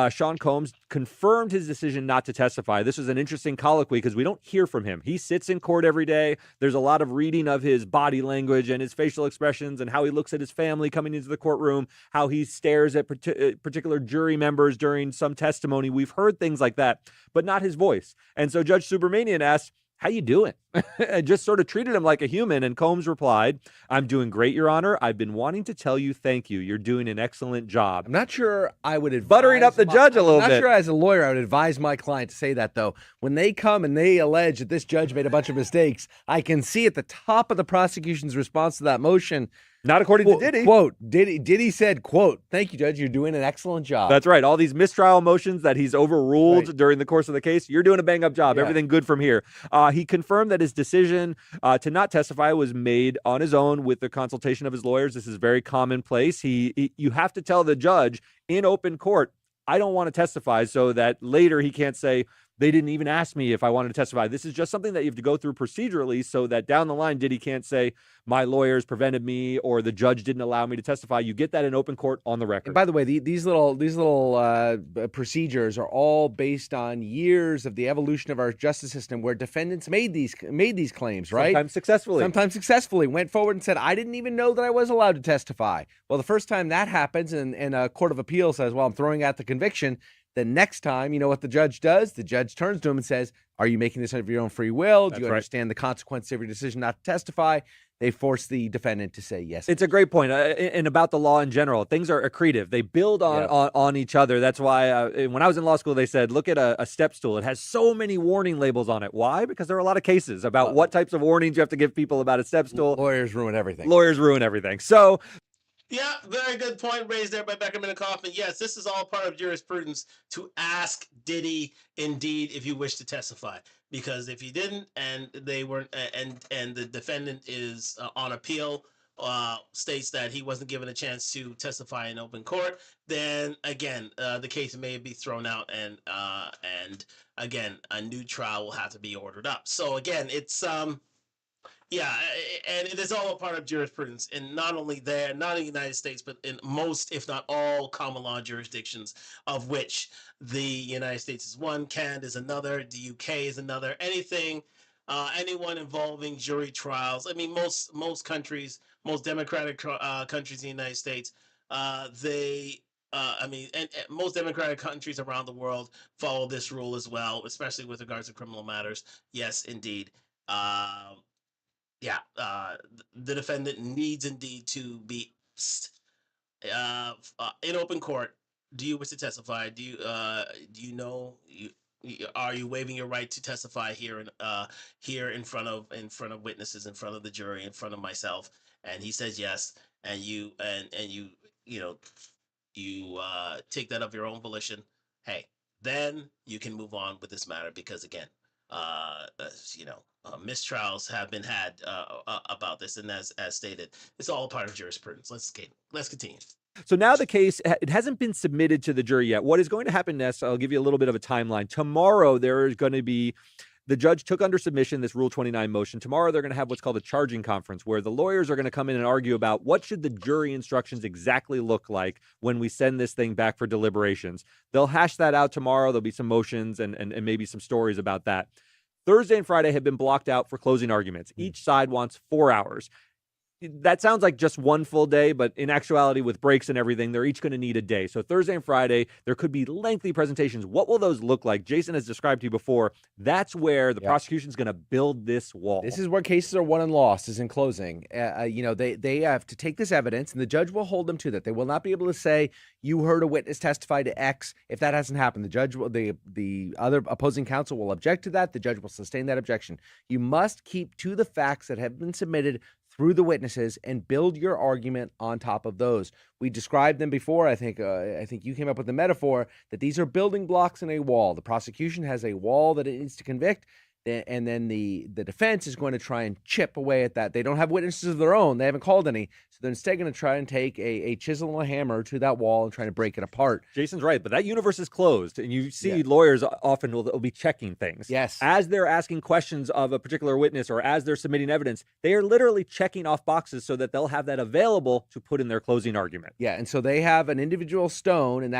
Sean Combs confirmed his decision not to testify. This was an interesting colloquy because we don't hear from him. He sits in court every day. There's a lot of reading of his body language and his facial expressions and how he looks at his family coming into the courtroom, how he stares at particular jury members during some testimony. We've heard things like that, but not his voice. And so Judge Subramanian asked, "How you doing?" and just sort of treated him like a human. And Combs replied, "I'm doing great, Your Honor. I've been wanting to tell you thank you. You're doing an excellent job." I'm not sure I would advise... Buttering up the judge a little bit. I'm not sure as a lawyer I would advise my client to say that, though. When they come and they allege that this judge made a bunch of mistakes, I can see at the top of the prosecution's response to that motion... Not according to Diddy. Quote, Diddy said, quote, "Thank you, Judge. You're doing an excellent job." That's right. All these mistrial motions that he's overruled during the course of the case, you're doing a bang-up job. Yeah. Everything good from here. He confirmed that his decision to not testify was made on his own with the consultation of his lawyers. This is very commonplace. You have to tell the judge in open court, "I don't want to testify," so that later he can't say, they didn't even ask me if I wanted to testify. This is just something that you have to go through procedurally so that down the line, Diddy can't say my lawyers prevented me or the judge didn't allow me to testify. You get that in open court on the record. And by the way, these little procedures are all based on years of the evolution of our justice system, where defendants made these claims, right? Sometimes successfully went forward and said, "I didn't even know that I was allowed to testify." Well, the first time that happens, and a court of appeal says, "Well, I'm throwing out the conviction." The next time, you know what the judge does? The judge turns to him and says, "Are you making this of your own free will? Do you understand the consequences of your decision not to testify?" They force the defendant to say yes. It's a great point. And about the law in general, things are accretive. They build on each other. That's why when I was in law school, they said, look at a step stool. It has so many warning labels on it. Why? Because there are a lot of cases about what types of warnings you have to give people about a step stool. Lawyers ruin everything. So yeah, very good point raised there by Beckerman and Kaufman. Yes, this is all part of jurisprudence to ask Diddy indeed if you wish to testify, because if you didn't and they weren't, and the defendant is on appeal, states that he wasn't given a chance to testify in open court, then again the case may be thrown out, and again a new trial will have to be ordered up. So again, it's yeah, and it is all a part of jurisprudence, and not only there, not in the United States, but in most, if not all, common law jurisdictions, of which the United States is one, Canada is another, the UK is another. Anyone involving jury trials. I mean, most countries, most democratic countries in the United States, and most democratic countries around the world follow this rule as well, especially with regards to criminal matters. Yes, indeed. The defendant needs indeed to be in open court. Do you wish to testify? Do you know are you waiving your right to testify here in front of witnesses, in front of the jury, in front of myself? And he says yes, and you take that of your own volition. Hey, then you can move on with this matter, because again, mistrials have been had about this, and as stated, it's all part of jurisprudence. Let's continue. So now the case, it hasn't been submitted to the jury yet. What is going to happen next, I'll give you a little bit of a timeline. Tomorrow, there is going to be, the judge took under submission this Rule 29 motion. Tomorrow, they're going to have what's called a charging conference, where the lawyers are going to come in and argue about what should the jury instructions exactly look like when we send this thing back for deliberations. They'll hash that out tomorrow. There'll be some motions and maybe some stories about that. Thursday and Friday have been blocked out for closing arguments. Each side wants 4 hours. That sounds like just one full day, but in actuality, with breaks and everything, they're each going to need a day. So Thursday and Friday, there could be lengthy presentations. What will those look like? Jason has described to you before. That's where the prosecution is going to build this wall. This is where cases are won and lost, is in closing. They have to take this evidence, and the judge will hold them to that. They will not be able to say, you heard a witness testify to X. If that hasn't happened, the judge will, the other opposing counsel will object to that. The judge will sustain that objection. You must keep to the facts that have been submitted through the witnesses and build your argument on top of those. We described them before. I think you came up with the metaphor that these are building blocks in a wall. The prosecution has a wall that it needs to convict, and then the defense is going to try and chip away at that. They don't have witnesses of their own. They haven't called any. So they're instead going to try and take a chisel and a hammer to that wall and try to break it apart. Jason's right, but that universe is closed, and you see lawyers often will be checking things. Yes. As they're asking questions of a particular witness or as they're submitting evidence, they are literally checking off boxes so that they'll have that available to put in their closing argument. Yeah, and so they have an individual stone, and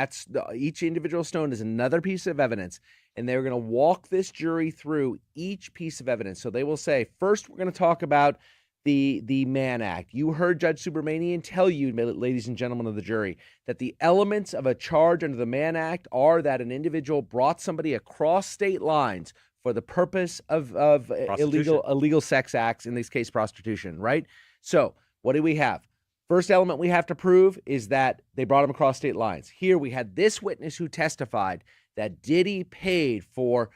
each individual stone is another piece of evidence. And they're going to walk this jury through each piece of evidence. So they will say, first, we're going to talk about the Mann Act. You heard Judge Subramanian tell you, ladies and gentlemen of the jury, that the elements of a charge under the Mann Act are that an individual brought somebody across state lines for the purpose of illegal sex acts, in this case, prostitution, right? So what do we have? First element we have to prove is that they brought him across state lines. Here we had this witness who testified that Diddy paid for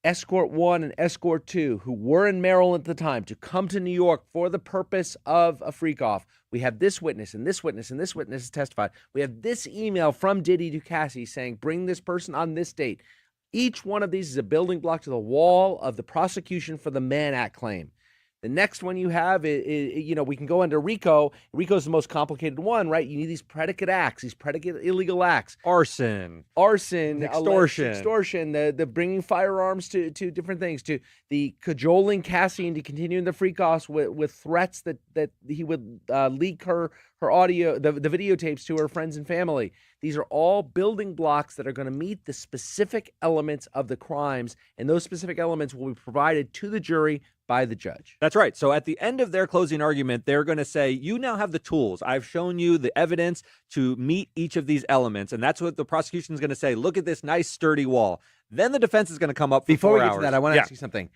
Escort 1 and Escort 2, who were in Maryland at the time, to come to New York for the purpose of a freak-off. We have this witness and this witness and this witness has testified. We have this email from Diddy to Cassie saying, bring this person on this date. Each one of these is a building block to the wall of the prosecution for the Mann Act claim. The next one you have is, we can go under RICO. RICO's the most complicated one, right? You need these predicate acts, these predicate illegal acts. Arson, extortion, the bringing firearms to different things, to the cajoling Cassie into continuing the free costs with threats that he would leak her audio, the videotapes to her friends and family. These are all building blocks that are going to meet the specific elements of the crimes, and those specific elements will be provided to the jury by the judge. That's right. So at the end of their closing argument, they're going to say, you now have the tools. I've shown you the evidence to meet each of these elements. And that's what the prosecution is going to say. Look at this nice, sturdy wall. Then the defense is going to come up for Before 4 we get hours. to that, I want to ask you something.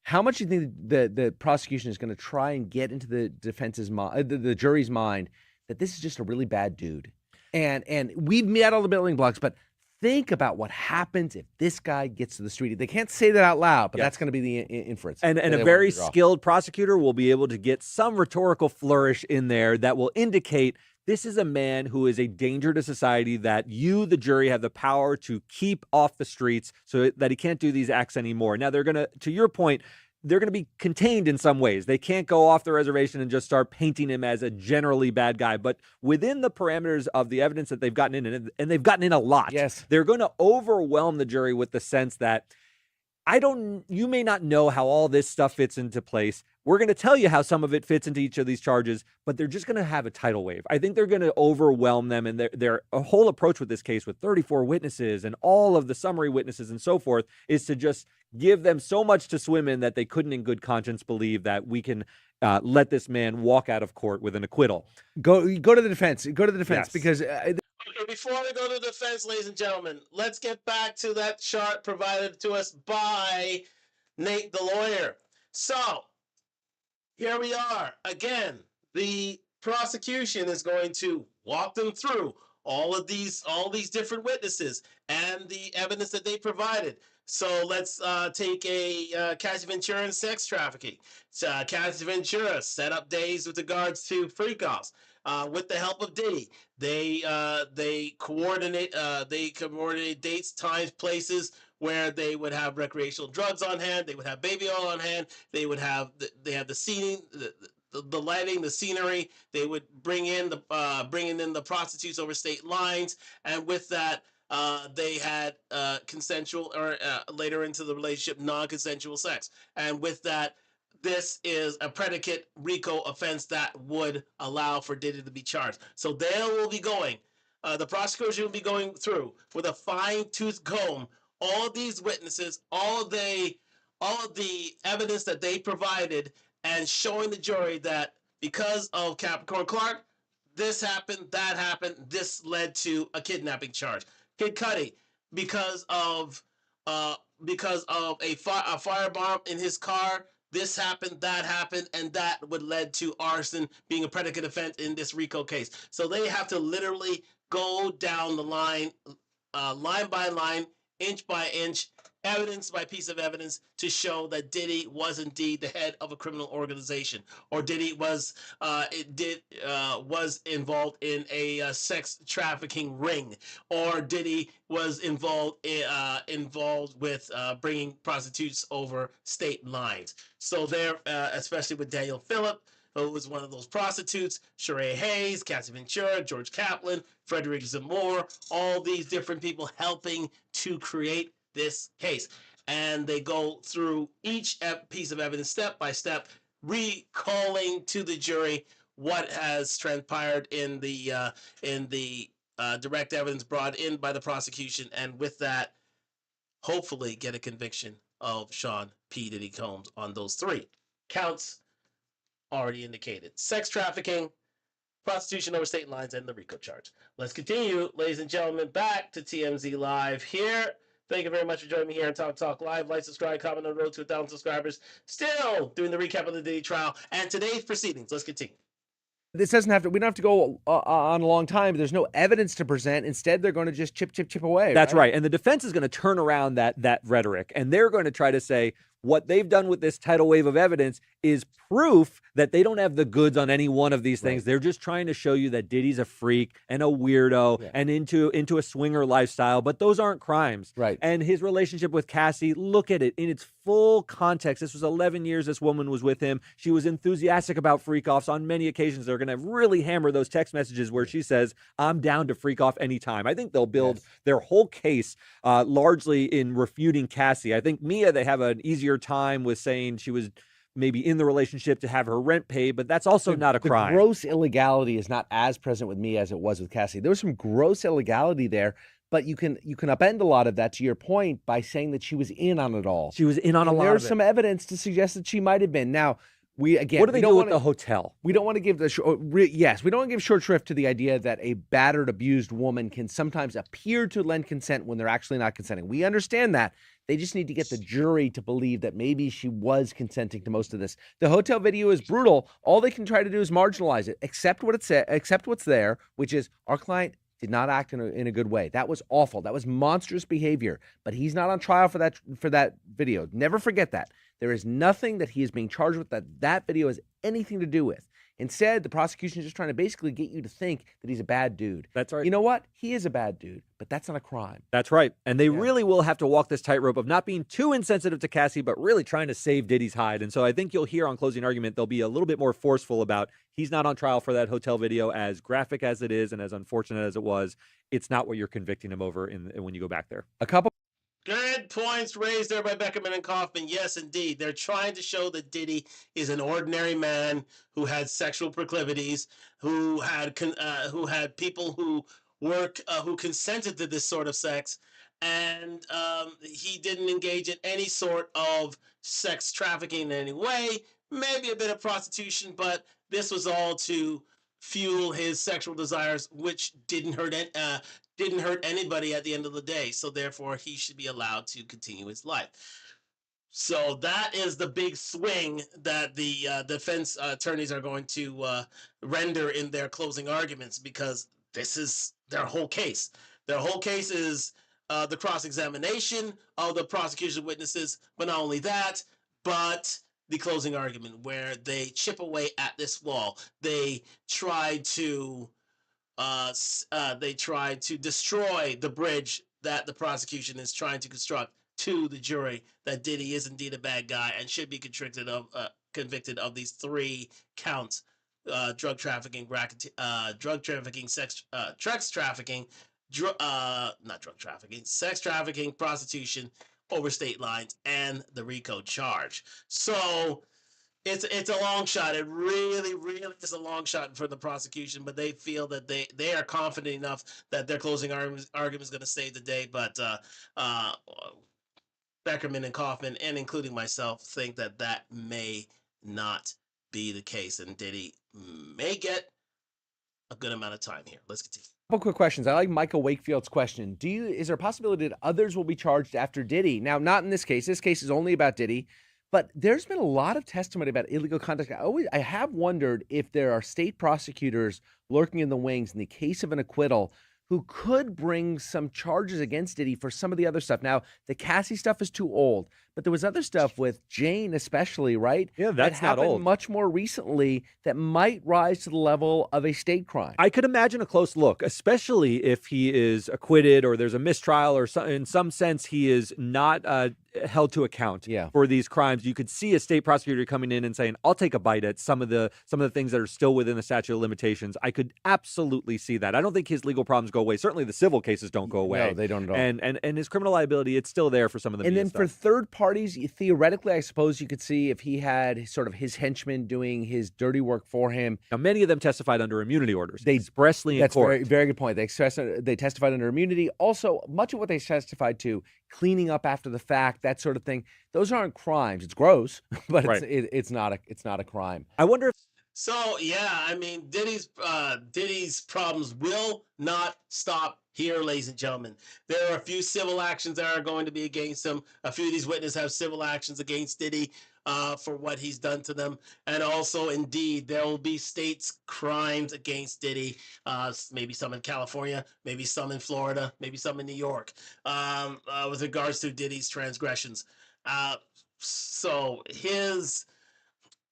How much do you think the prosecution is going to try and get into the defense's mind, the jury's mind, that this is just a really bad dude? And we've met all the building blocks, but think about what happens if this guy gets to the street. They can't say that out loud, but that's going to be the inference. And a very skilled prosecutor will be able to get some rhetorical flourish in there that will indicate this is a man who is a danger to society that you, the jury, have the power to keep off the streets so that he can't do these acts anymore. Now, they're going to your point, they're going to be contained in some ways. They can't go off the reservation and just start painting him as a generally bad guy. But within the parameters of the evidence that they've gotten in, and they've gotten in a lot, yes, they're going to overwhelm the jury with the sense that you may not know how all this stuff fits into place. We're going to tell you how some of it fits into each of these charges, but they're just going to have a tidal wave. I think they're going to overwhelm them, and their whole approach with this case with 34 witnesses and all of the summary witnesses and so forth is to just give them so much to swim in that they couldn't in good conscience believe that we can let this man walk out of court with an acquittal. Go to the defense. Go to the defense, yes. Because okay, before we go to the defense, ladies and gentlemen, let's get back to that chart provided to us by Nate, the lawyer. So here we are again. The prosecution is going to walk them through all these different witnesses and the evidence that they provided. So let's take a Cassie Ventura and sex trafficking. Cassie Ventura set up days with regards to freak offs. With the help of Diddy, they coordinate dates, times, places where they would have recreational drugs on hand. They would have baby oil on hand. They have the seating, the lighting, the scenery. They would bring in the prostitutes over state lines, and with that, they had consensual or later into the relationship non-consensual sex, and with that, this is a predicate RICO offense that would allow for Diddy to be charged. So they will be going. The prosecution will be going through with a fine-tooth comb all of these witnesses, all of the evidence that they provided, and showing the jury that because of Capricorn Clark, this happened, that happened, this led to a kidnapping charge. Kid Cudi, because of a firebomb in his car, this happened, and that would lead to arson being a predicate offense in this RICO case. So they have to literally go down the line, line by line, inch by inch, evidence by piece of evidence to show that Diddy was indeed the head of a criminal organization, or Diddy was involved in a sex trafficking ring, or Diddy was involved with bringing prostitutes over state lines. So there, especially with Daniel Phillip, who was one of those prostitutes, Sheree Hayes, Cassie Ventura, George Kaplan, Frederick Zamora, all these different people helping to create this case. And they go through each piece of evidence step by step, recalling to the jury what has transpired in the direct evidence brought in by the prosecution, and with that, hopefully get a conviction of Sean P. Diddy Combs on those three counts already indicated: sex trafficking, prostitution over state lines, and the RICO charge. Let's continue, ladies and gentlemen, back to TMZ Live here. Thank you very much for joining me here on Talk Live. Like, subscribe, comment on the road to 1,000 subscribers. Still doing the recap of the Diddy trial and today's proceedings. Let's continue. This doesn't have to. We don't have to go on a long time. There's no evidence to present. Instead, they're going to just chip away. That's right. And the defense is going to turn around that rhetoric, and they're going to try to say, What they've done with this tidal wave of evidence is proof that they don't have the goods on any one of these things. Right. They're just trying to show you that Diddy's a freak and a weirdo and into a swinger lifestyle, but those aren't crimes. Right. And his relationship with Cassie, look at it in its full context. This was 11 years this woman was with him. She was enthusiastic about freak offs on many occasions. They're going to really hammer those text messages where she says, I'm down to freak off anytime. I think they'll build their whole case largely in refuting Cassie. I think Mia, they have an easier time with saying she was maybe in the relationship to have her rent paid, but that's also not a crime. The gross illegality is not as present with me as it was with Cassie. There was some gross illegality there, but you can upend a lot of that, to your point, by saying that she was in on it all. She was in on a lot of it. There's some evidence to suggest that she might have been. Now, what do they do with the hotel? We don't want to give we don't want to give short shrift to the idea that a battered, abused woman can sometimes appear to lend consent when they're actually not consenting. We understand that. They just need to get the jury to believe that maybe she was consenting to most of this. The hotel video is brutal. All they can try to do is marginalize it, accept what's there, which is our client did not act in a good way. That was awful. That was monstrous behavior. But he's not on trial for that video. Never forget that. There is nothing that he is being charged with that video has anything to do with. Instead, the prosecution is just trying to basically get you to think that he's a bad dude. That's right. You know what? He is a bad dude, but that's not a crime. That's right. And they really will have to walk this tightrope of not being too insensitive to Cassie, but really trying to save Diddy's hide. And so I think you'll hear on closing argument, they'll be a little bit more forceful about he's not on trial for that hotel video, as graphic as it is and as unfortunate as it was. It's not what you're convicting him over when you go back there. A couple. Good points raised there by Beckerman and Kaufman. Yes, indeed. They're trying to show that Diddy is an ordinary man who had sexual proclivities, who had people who consented to this sort of sex, and he didn't engage in any sort of sex trafficking in any way. Maybe a bit of prostitution, but this was all to fuel his sexual desires, which didn't hurt anybody at the end of the day. So therefore, he should be allowed to continue his life. So that is the big swing that the defense attorneys are going to render in their closing arguments, because this is their whole case. Their whole case is the cross-examination of the prosecution witnesses, but not only that, but the closing argument where they chip away at this wall. They try to destroy the bridge that the prosecution is trying to construct to the jury, that Diddy is indeed a bad guy and should be convicted of these 3 counts: drug trafficking, sex trafficking, prostitution over state lines, and the RICO charge. So it's a long shot. It really is a long shot for the prosecution, but they feel that they are confident enough that their closing argument is going to save the day. But Beckerman and Kaufman, and including myself, think that may not be the case, and Diddy may get a good amount of time here. Let's continue. Couple quick questions. I like Michael Wakefield's question. Is there a possibility that others will be charged after Diddy? Now, not in this case. This case is only about Diddy, but there's been a lot of testimony about illegal conduct. I have wondered if there are state prosecutors lurking in the wings in the case of an acquittal who could bring some charges against Diddy for some of the other stuff. Now, the Cassie stuff is too old, but there was other stuff with Jane especially, right? Yeah, that's that not old. Much more recently that might rise to the level of a state crime. I could imagine a close look, especially if he is acquitted or there's a mistrial or in some sense he is not held to account for these crimes. You could see a state prosecutor coming in and saying, I'll take a bite at some of the things that are still within the statute of limitations. I could absolutely see that. I don't think his legal problems go away. Certainly the civil cases don't go away. No, they don't at all. And his criminal liability, it's still there for some of the And media then stuff. for third parties, theoretically, I suppose you could see if he had sort of his henchmen doing his dirty work for him. Now, many of them testified under immunity orders. They expressly in court. That's very good point. They testified under immunity. Also, much of what they testified to, cleaning up after the fact, that sort of thing, those aren't crimes. It's gross, but it's not a crime. I wonder if. So yeah, I mean, Diddy's problems will not stop here, ladies and gentlemen. There are a few civil actions that are going to be against him. A few of these witnesses have civil actions against Diddy for what he's done to them, and also, indeed, there will be states' crimes against Diddy. Maybe some in California, maybe some in Florida, maybe some in New York, with regards to Diddy's transgressions. So his,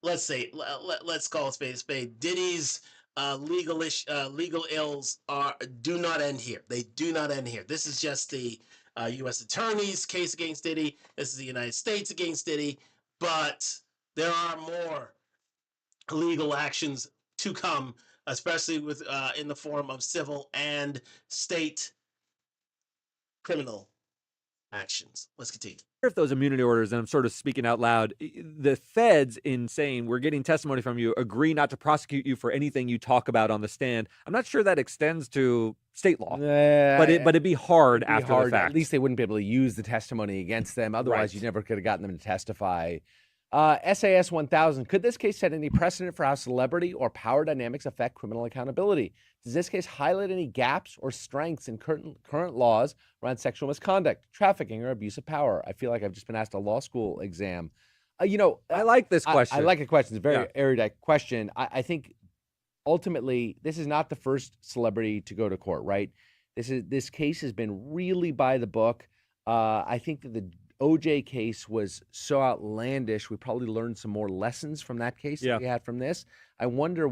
let's say, let's call a spade a spade. Diddy's legal ills do not end here. They do not end here. This is just the U.S. Attorney's case against Diddy. This is the United States against Diddy. But there are more legal actions to come, especially with in the form of civil and state criminal actions. Let's continue. If those immunity orders, and I'm sort of speaking out loud, the feds, in saying we're getting testimony from you, agree not to prosecute you for anything you talk about on the stand. I'm not sure that extends to state law, but it'd be hard after the fact. At least they wouldn't be able to use the testimony against them. Otherwise, you never could have gotten them to testify. SAS 1000, could this case set any precedent for how celebrity or power dynamics affect criminal accountability? Does this case highlight any gaps or strengths in current laws around sexual misconduct, trafficking, or abuse of power? I feel like I've just been asked a law school exam. I like this question. I like a question. It's a very erudite question. I think ultimately this is not the first celebrity to go to court, right? This case has been really by the book. I think that the OJ case was so outlandish. We probably learned some more lessons from that case that we had from this. I wonder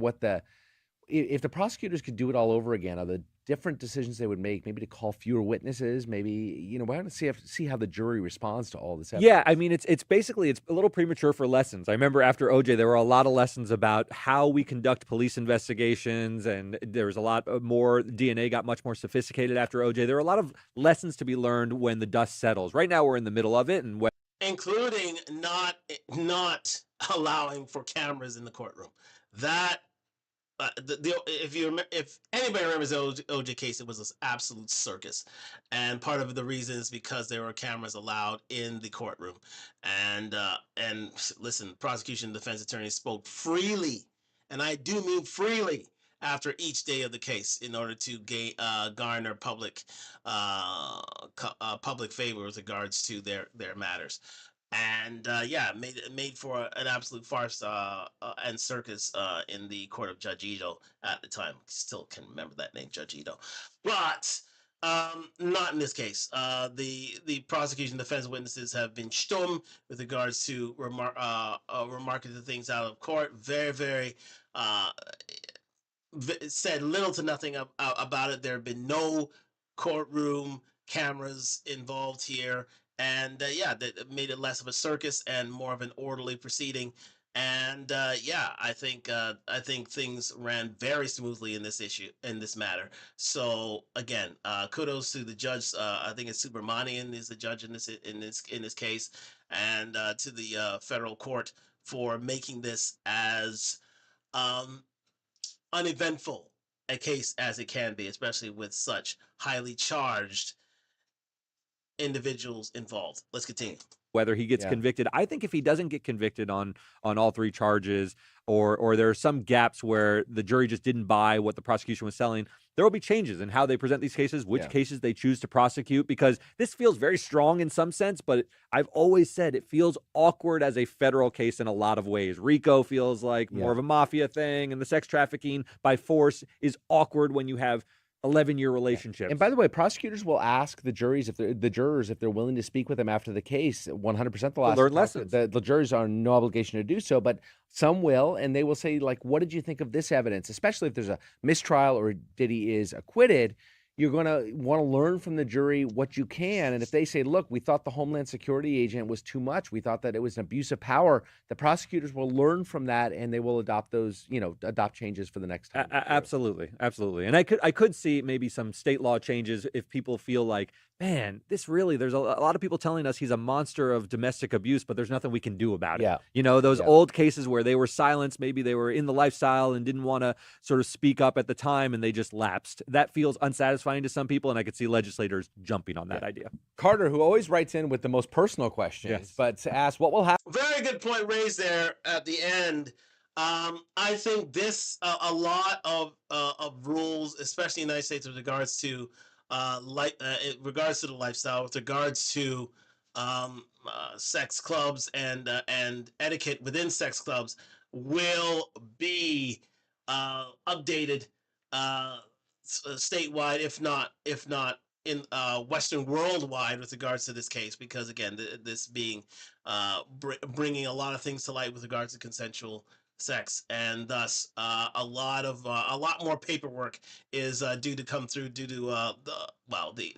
if the prosecutors could do it all over again, are the different decisions they would make, maybe to call fewer witnesses, maybe, we're going to see how the jury responds to all this evidence. Yeah, I mean, it's basically, it's a little premature for lessons. I remember after OJ, there were a lot of lessons about how we conduct police investigations, and there was a lot more, DNA got much more sophisticated after OJ. There are a lot of lessons to be learned when the dust settles. Right now, we're in the middle of it, and including not allowing for cameras in the courtroom. That if anybody remembers the OJ case, it was an absolute circus, and part of the reason is because there were cameras allowed in the courtroom, and listen, prosecution and defense attorneys spoke freely, and I do mean freely, after each day of the case in order to garner public favor with regards to their matters. And made for an absolute farce and circus in the court of Judge Ito at the time. Still can remember that name, Judge Ito, but not in this case. The prosecution defense witnesses have been stum with regards to remarking the things out of court. Very, very said little to nothing about it. There have been no courtroom cameras involved here, and that made it less of a circus and more of an orderly proceeding. And I think things ran very smoothly in this matter. So again, kudos to the judge. I think it's Subramanian is the judge in this case, and to the federal court for making this as uneventful a case as it can be, especially with such highly charged individuals involved. Let's continue. Whether he gets convicted. I think if he doesn't get convicted on all three charges, or there are some gaps where the jury just didn't buy what the prosecution was selling, there will be changes in how they present these cases, which cases they choose to prosecute, because this feels very strong in some sense, but I've always said it feels awkward as a federal case in a lot of ways. RICO feels like more of a mafia thing, and the sex trafficking by force is awkward when you have 11-year relationships. And by the way, prosecutors will ask the jurors if they're willing to speak with them after the case. 100% they'll ask. Learn lessons. The jurors are no obligation to do so, but some will, and they will say, like, what did you think of this evidence? Especially if there's a mistrial or Diddy is acquitted, you're going to want to learn from the jury what you can. And if they say, look, we thought the Homeland Security agent was too much, we thought that it was an abuse of power, the prosecutors will learn from that, and they will adopt changes for the next time. Absolutely. And I could see maybe some state law changes if people feel like, man, there's a lot of people telling us he's a monster of domestic abuse, but there's nothing we can do about it. Those old cases where they were silenced, maybe they were in the lifestyle and didn't want to sort of speak up at the time, and they just lapsed. That feels unsatisfying to some people, and I could see legislators jumping on that idea. Carter, who always writes in with the most personal questions, but to ask what will happen. Very good point raised there at the end. I think this a lot of rules, especially in the United States, with regards to regards to the lifestyle, with regards to sex clubs and etiquette within sex clubs, will be updated statewide, if not in Western worldwide with regards to this case, because again, this being bringing a lot of things to light with regards to consensual sex, and thus a lot more paperwork is due to come through due to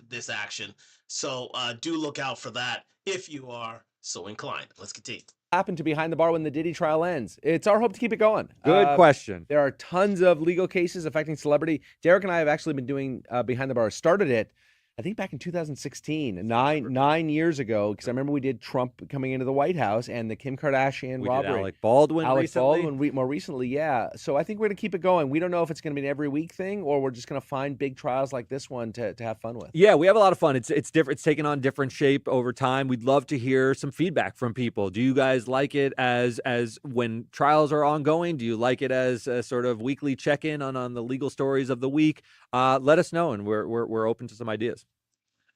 this action. So do look out for that if you are so inclined. Let's continue. Happen to behind the bar when the Diddy trial ends? It's our hope to keep it going. Good question. There are tons of legal cases affecting celebrity. Derek and I have actually been doing behind the bar. Started it, I think, back in 2016, nine years ago, because I remember we did Trump coming into the White House and the Kim Kardashian We robbery. did Alec Baldwin recently. More recently, yeah. So I think we're going to keep it going. We don't know if it's going to be an every week thing or we're just going to find big trials like this one to have fun with. Yeah, we have a lot of fun. It's different. It's taken on different shape over time. We'd love to hear some feedback from people. Do you guys like it as when trials are ongoing? Do you like it as a sort of weekly check-in on the legal stories of the week? Let us know, and we're open to some ideas.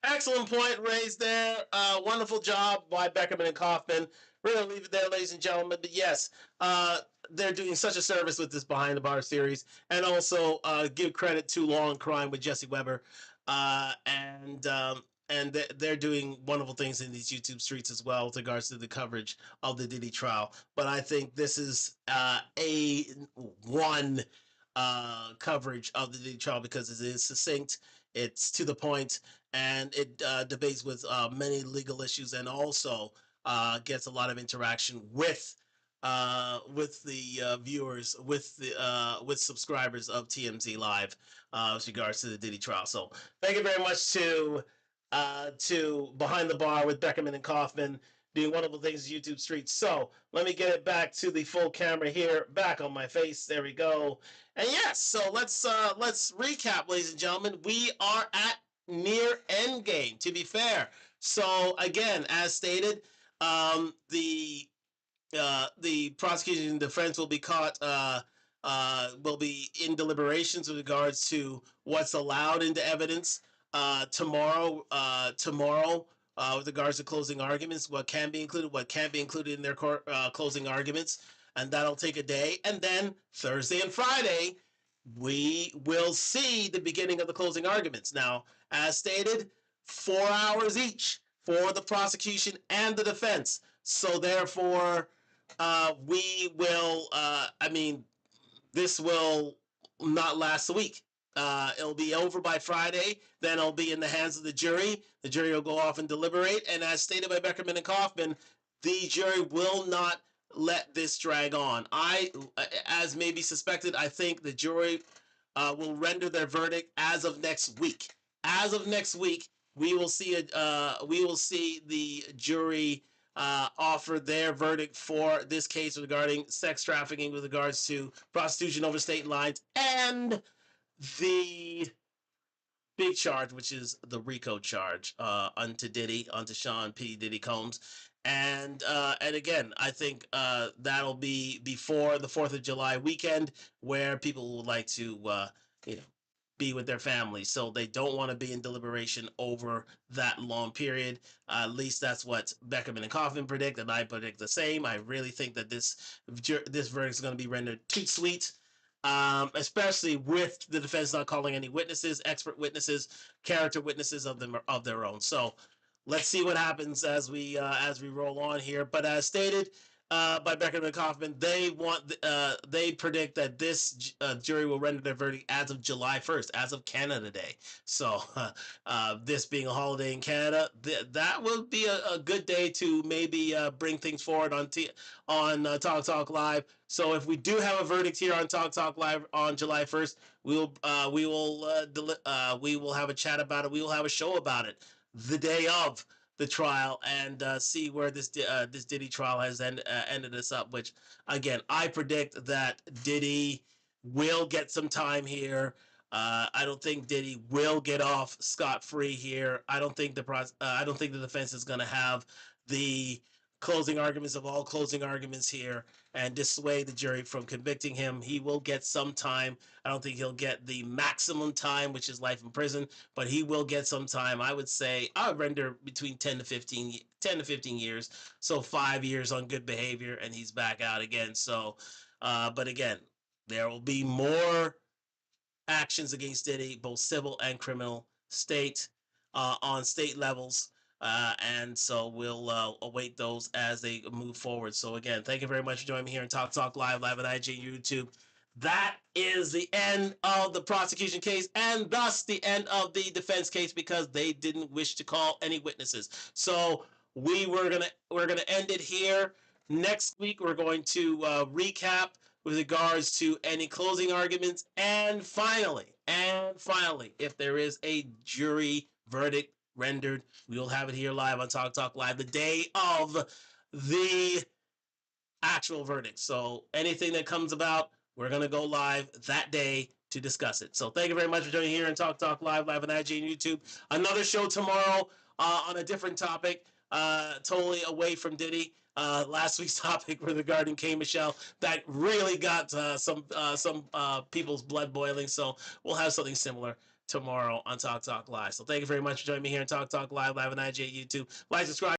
Excellent point raised there. Wonderful job by Beckerman and Kaufman. We're going to leave it there, ladies and gentlemen. But yes, they're doing such a service with this Behind the Bar series. And also give credit to Law and Crime with Jesse Weber. And they're doing wonderful things in these YouTube streets as well with regards to the coverage of the Diddy trial. But I think this is one coverage of the Diddy trial because it is succinct, it's to the point, and it debates with many legal issues, and also gets a lot of interaction with the viewers, with subscribers of TMZ Live with regards to the Diddy trial. So thank you very much to Behind the Bar with Beckerman and Kaufman doing wonderful things YouTube streets. So let me get it back to the full camera here, back on my face. There we go. And yes, so let's recap, ladies and gentlemen. We are at near end game, to be fair. So again, as stated, the prosecution and defense will be will be in deliberations with regards to what's allowed into evidence tomorrow. With regards to closing arguments, what can be included, what can't be included in their closing arguments, and that'll take a day. And then Thursday and Friday, we will see the beginning of the closing arguments. Now, as stated, 4 hours each for the prosecution and the defense. So therefore, we will, this will not last a week. It'll be over by Friday. Then it'll be in the hands of the jury. The jury will go off and deliberate. And as stated by Beckerman and Kaufman, the jury will not let this drag on. As may be suspected, I think the jury will render their verdict as of next week. As of next week, we will see the jury offer their verdict for this case regarding sex trafficking with regards to prostitution over state lines and the big charge, which is the RICO charge onto Sean P. Diddy Combs. And again, I think that'll be before the 4th of July weekend, where people would like to be with their families, so they don't want to be in deliberation over that long period. At least that's what Beckerman and Kaufman predict, and I predict the same. I really think that this verdict is going to be rendered too sweet, especially with the defense not calling any witnesses, expert witnesses, character witnesses of their own. So let's see what happens as we roll on here. But as stated by Beckerman and Kaufman, they predict that this jury will render their verdict as of July 1st, as of Canada Day. So this being a holiday in Canada, that will be a good day to maybe bring things forward on Talk Talk Live. So if we do have a verdict here on Talk Talk Live on July 1st, we will have a chat about it. We will have a show about it the day of the trial, and see where this Diddy trial has ended us up. Which, again, I predict that Diddy will get some time here. I don't think Diddy will get off scot-free here. I don't think the defense is going to have the closing arguments of all closing arguments here and dissuade the jury from convicting him. He will get some time. I don't think he'll get the maximum time, which is life in prison, but he will get some time. I would say I would render between 10 to 15 years. So 5 years on good behavior, and he's back out again. So, but again, there will be more actions against Diddy, both civil and criminal, state, on state levels. And so we'll await those as they move forward. So again, thank you very much for joining me here in Talk Live at IG YouTube. That is the end of the prosecution case and thus the end of the defense case because they didn't wish to call any witnesses. So we're gonna end it here. Next week we're going to recap with regards to any closing arguments and finally, if there is a jury verdict rendered, we will have it here live on Talk Live the day of the actual verdict. So anything that comes about, we're going to go live that day to discuss it. So thank you very much for joining here and Talk Live on IG and YouTube. Another show tomorrow on a different topic, totally away from Diddy. Last week's topic regarding K. Michelle that really got some people's blood boiling. So we'll have something similar tomorrow on Talk Live. So thank you very much for joining me here and Talk Live on IG and YouTube. Like, subscribe.